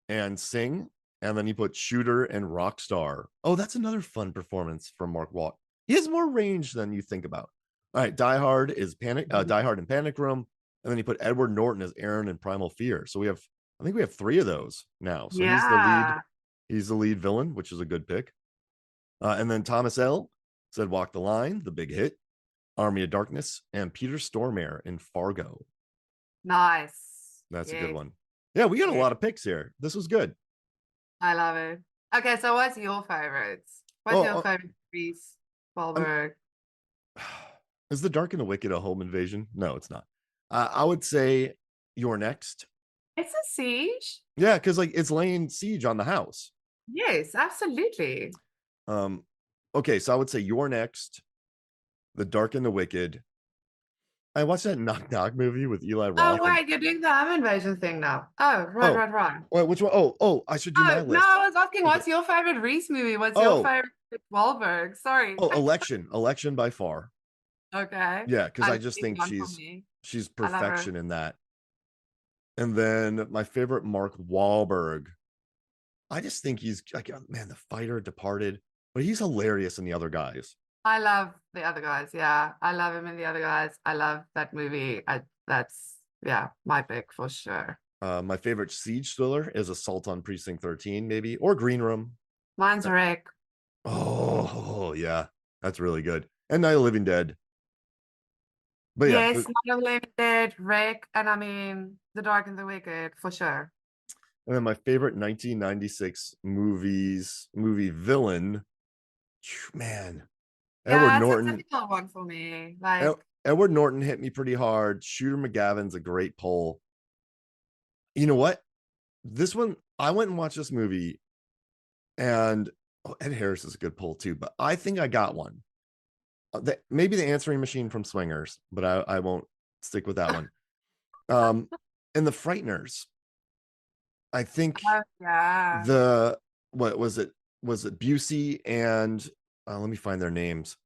and Sing, and then he put Shooter and Rockstar. Oh, that's another fun performance from Mark Wahlberg. He has more range than you think about. All right, Die Hard is Die Hard and Panic Room, and then he put Edward Norton as Aaron in Primal Fear. So I think we have 3 of those now. So he's the lead. He's the lead villain, which is a good pick. And then Thomas L said Walk the Line, the big hit, Army of Darkness, and Peter Stormare in Fargo. Nice. That's a good one. Yeah, we got a lot of picks here. This was good. I love it. Okay, so what's your favorites? What's your favorite Reese Wahlberg? Is The Dark and the Wicked a home invasion? No, it's not. I would say You're Next. It's a siege. Yeah, because like it's laying siege on the house. Yes, absolutely. Okay, so I would say You're Next, The Dark and the Wicked. I watched that Knock Knock movie with Eli Roth. Oh, wait, you're doing the home invasion thing now. Oh, right. Wait, which one? Oh, I should do my list. No, I was asking, what's your favorite Reese movie? What's your favorite Wahlberg? Sorry. Oh, Election by far. Okay. Yeah, because I just think she's perfection in that. And then my favorite Mark Wahlberg. I just think he's like, man, The Fighter, Departed, but he's hilarious in The Other Guys. I love The Other Guys. Yeah, I love him in The Other Guys. I love that movie. That's my pick for sure. My favorite siege thriller is Assault on Precinct 13, maybe, or Green Room. Mine's Rick. Oh, yeah, that's really good. And Night of the Living Dead. But yes, Night of the Living Dead, Rick, and I mean The Dark and the Wicked for sure. And then my favorite 1996 movie villain, man, Edward Norton. It's a difficult one for me. Like Edward Norton hit me pretty hard. Shooter McGavin's a great pull. You know what? This one, I went and watched this movie, and Ed Harris is a good pull too. But I think I got one. Maybe the answering machine from Swingers, but I won't stick with that one. And the Frighteners. I think what was it? Was it Busey and let me find their names.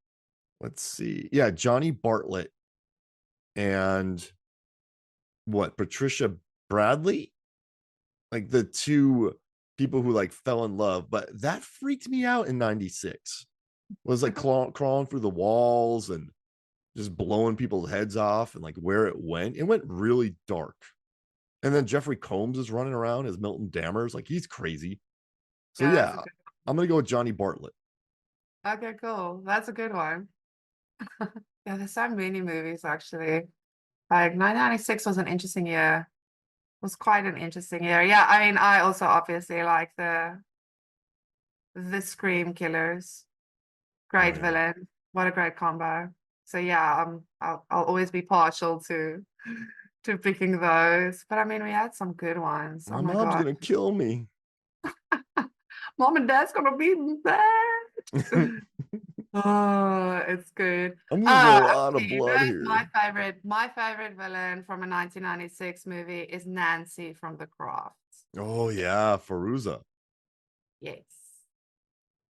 Let's see. Yeah, Johnny Bartlett and Patricia Bradley? Like the 2 people who like fell in love, but that freaked me out in 96. Was like crawling through the walls and just blowing people's heads off, and like where it went really dark. And then Jeffrey Combs is running around as Milton Dammers. Like he's crazy. So I'm going to go with Johnny Bartlett. Okay, cool. That's a good one. Yeah, there's so many movies actually. Like 1996 was an interesting year. It was quite an interesting year. Yeah, I mean, I also obviously like the Scream Killers. Great villain. What a great combo. So yeah, I'll always be partial to picking those. But I mean, we had some good ones. My mom's gonna kill me. Mom and Dad's gonna be bad. Oh, it's good. I'm losing a lot of blood here. My favorite villain from a 1996 movie is Nancy from The Craft. Oh yeah, Fairuza. Yes.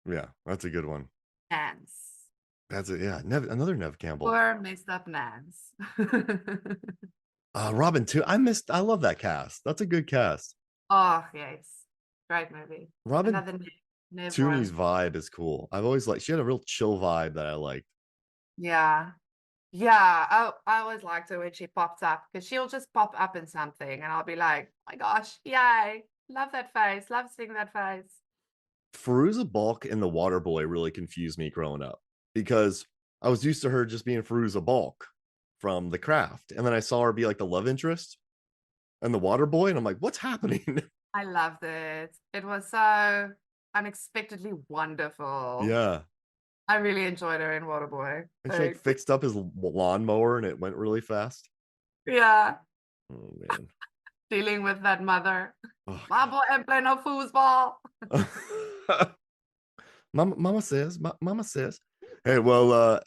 Yeah, that's a good one. Nance. That's it. Yeah, another Nev Campbell. Poor messed up Nance. Robin too. I love that cast. That's a good cast. Oh yes, great movie. Robin Tooney's vibe is cool. I've always liked. She had a real chill vibe that I liked. Yeah. I always liked her when she pops up, because she'll just pop up in something and I'll be like, oh my gosh, yay, love that face, love seeing that face. Fairuza Balk and the Water Boy really confused me growing up because I was used to her just being Fairuza Balk from The Craft, and then I saw her be like the love interest and the Water Boy, and I'm like, what's happening? I loved it. It was so unexpectedly wonderful. Yeah, I really enjoyed her in Waterboy. and she like Like, fixed up his lawnmower, and it went really fast. yeah, Oh man, dealing with that mother. oh My boy ain't playing no foosball. god. Mama says, Mama says. Hey, well,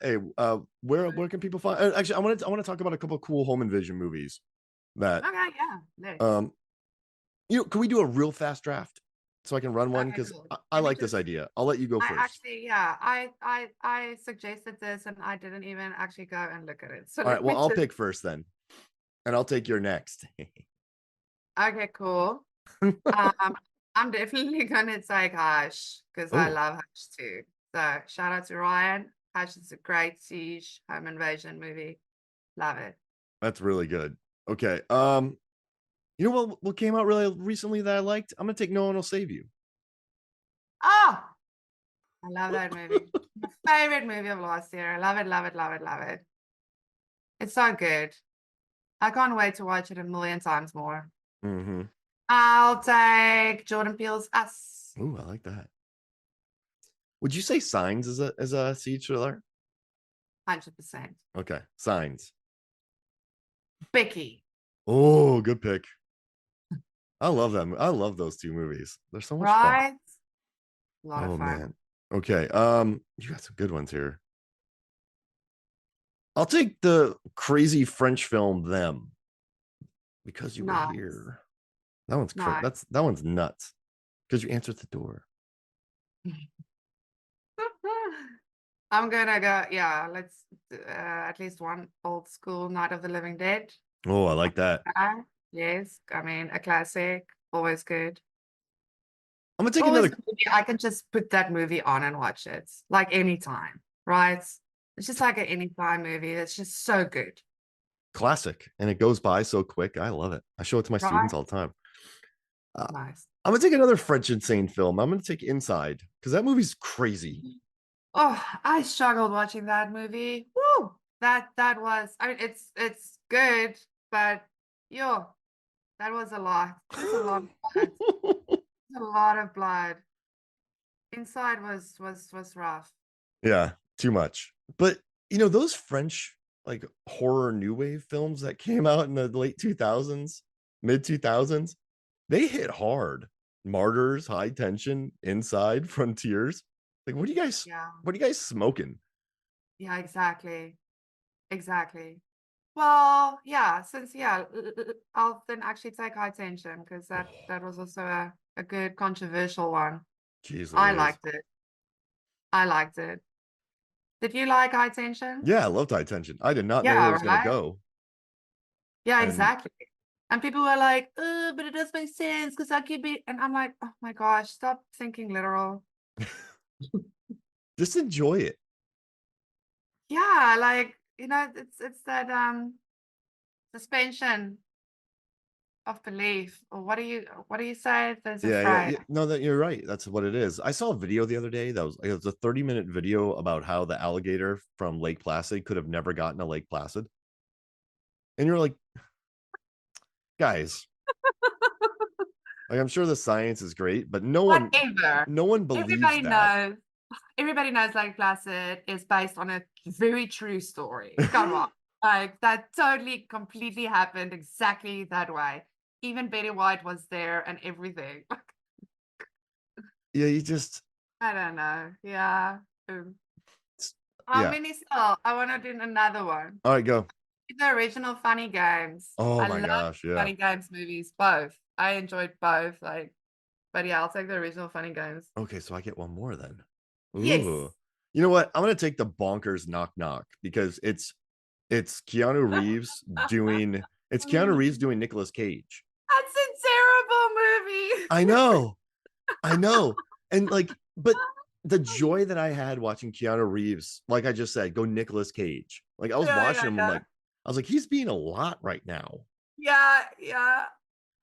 where can people find? Actually, I want to talk about a couple of cool home invasion movies that Okay, yeah. Let's. um can we do a real fast draft so I can run one Okay, because cool. I Let me like this just idea. I'll let you go I first. actually, yeah, I suggested this and I didn't even actually go and look at it. So All right, let well, me I'll just pick first then, and I'll take your next. okay, cool. Um, I'm definitely gonna take Hush because I Oh, love Hush too. So shout out to Ryan. Hush is a great siege home invasion movie. Love it. that's really good. Okay. You know what came out really recently that I liked? I'm gonna take No One Will Save You. Oh, I love that movie. My favorite movie of last year. I love it, love it, love it, love it. It's so good. I can't wait to watch it a million times more. Mm-hmm. I'll take Jordan Peele's Us. Ooh, I like that. Would you say Signs is a siege thriller? 100%. Okay, Signs. Becky, Oh, good pick. I love them. I love those two movies. They're so much fun. right? A lot of Oh fun. man. Okay. You got some good ones here. I'll take the crazy French film Them because you were Nice. here. That one's crazy. Nice. That one's nuts because you answered the door. I'm gonna go, yeah, let's at least one old school Night of the Living Dead. Oh, I like that. Yes, I mean a classic, always good. I'm gonna take Always another a movie. I can just put that movie on and watch it like anytime, right? It's just like an anytime movie. It's just so good, classic, and it goes by so quick. I love it. I show it to my right? students all the time. Uh, Nice. I'm gonna take another French insane film. I'm gonna take Inside because that movie's crazy. Oh, I struggled watching that movie. Woo! That was, I mean, it's good, but yo, that was a lot. It's a lot of blood. It's a lot of blood. Inside was rough. Yeah, too much. But those French like horror new wave films that came out in the late 2000s, mid 2000s, they hit hard. Martyrs, High Tension, Inside, Frontiers. Like, Yeah, what are you guys smoking? yeah, exactly. Exactly. Well, yeah, since yeah, I'll then actually take high tension because that was also a good controversial one. Jeez I Louise. liked it. I liked it. Did you like high tension? Yeah, I loved High Tension. I did not know where it Yeah, was gonna right? go. Yeah, And exactly. And people were like, but it does make sense because I keep it. And I'm like, oh my gosh, stop thinking literal. just enjoy it. Yeah, like, it's that suspension of belief. Or what do you say? There's a phrase. Yeah. No, that you're right. That's what it is. I saw a video the other day that was it was a 30-minute video about how the alligator from Lake Placid could have never gotten to Lake Placid. And you're like, guys, like I'm sure the science is great, but Whatever. no one believes Everybody that. knows. Everybody knows Lake Placid is based on a very true story. Come on. Like that totally, completely happened exactly that way. Even Betty White was there and everything. Yeah, you just I don't know. Yeah. How yeah. many still? I want to do another one. All right, go. The original Funny Games. Oh I my love gosh, yeah. Funny Games movies, both. I enjoyed both. Like, but yeah, I'll take the original Funny Games. Okay, so I get one more then. Yes. Ooh. You know what? I'm gonna take the bonkers knock knock because it's Keanu Reeves doing it's Keanu Reeves doing Nicolas Cage. That's a terrible movie. I know. I know. And like, but the joy that I had watching Keanu Reeves, like I just said, go Nicolas Cage. Like I was Yeah, watching yeah, him, yeah. I was like, he's being a lot right now. Yeah, yeah.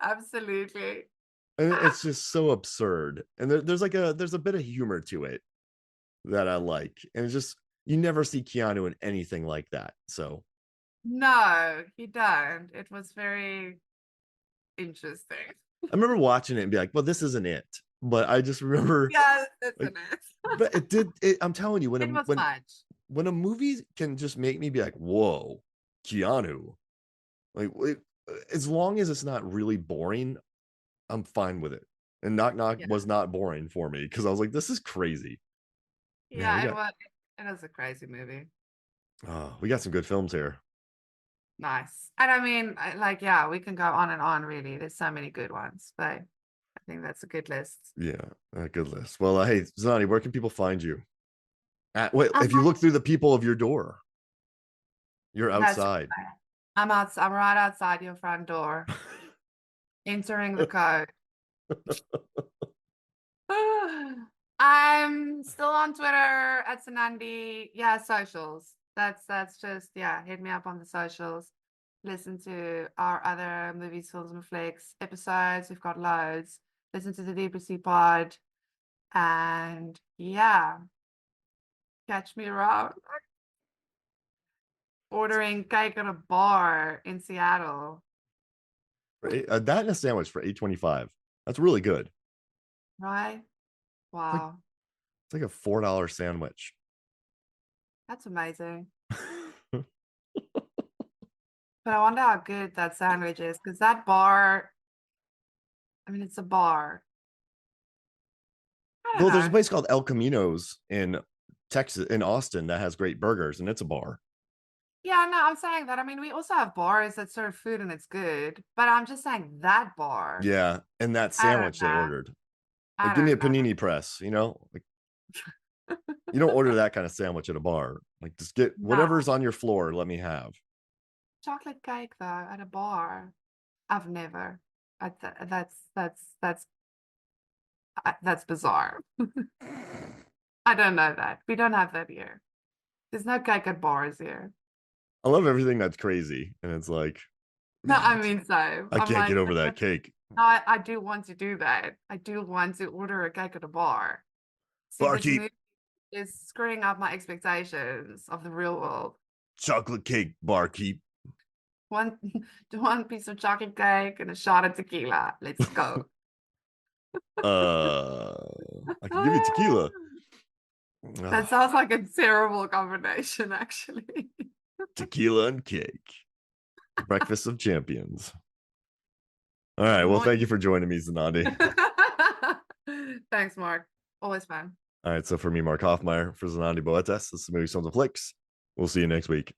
Absolutely. And it's just so absurd. And there's a bit of humor to it that I like. And it's just, you never see Keanu in anything like that. So No, you don't. It was very interesting. I remember watching it and be like, well, this isn't it. But I just remember, Yeah, isn't like, it? but it did it, I'm telling you, It was much. when a movie can just make me be like, whoa, Keanu, like as long as it's not really boring, I'm fine with it. And Knock Knock Yeah. was not boring for me because I was like, this is crazy. Man, Yeah, it was. It was a crazy movie. we got some good films here. Nice. And I mean, like, yeah, we can go on and on, really. There's so many good ones, but I think that's a good list. Yeah, a good list. Well, hey, Zanani, where can people find you? Wait, I'm if you look through the people of your door, you're that's outside. right. I'm right outside your front door, entering the code. I'm still on Twitter at Zanandi. Yeah, socials. That's just, yeah, hit me up on the socials. Listen to our other movies, films, and flicks episodes. We've got loads. Listen to the Deepest Pod. And yeah, catch me around ordering cake at a bar in Seattle. That and a sandwich for 8.25. That's really good. Right? Like Wow. it's like a $4 sandwich. That's amazing. But I wonder how good that sandwich is, because that bar, I mean, it's a bar. I don't Well, there's a know. place called El Camino's in Texas, in Austin, that has great burgers, and it's a bar. Yeah, no, I'm saying that. I mean, we also have bars that serve food and it's good, but I'm just saying that bar. Yeah, and that I don't sandwich they know. ordered. Like, I give me a don't know. panini press, Like, you don't order that kind of sandwich at a bar. Like, just get No. whatever's on your floor, let me have. Chocolate cake though at a bar. I've never. That's bizarre. I don't know that. We don't have that here. There's no cake at bars here. I love everything that's crazy. And it's like, No, man, I mean, so I I'm can't get like, over that cake. I do want to do that. I do want to order a cake at a bar. See, this Barkeep, movie is screwing up my expectations of the real world. chocolate cake, barkeep. One, one piece of chocolate cake and a shot of tequila. Let's go. I can give you tequila. That sounds like a terrible combination, actually. Tequila and cake. Breakfast of champions. All right. Well, thank you for joining me, Zanandi. Thanks, Mark. Always fun. All right. So for me, Mark Hoffmeyer, for Zanandi Boetas, this is Movie Sons of Flicks. We'll see you next week.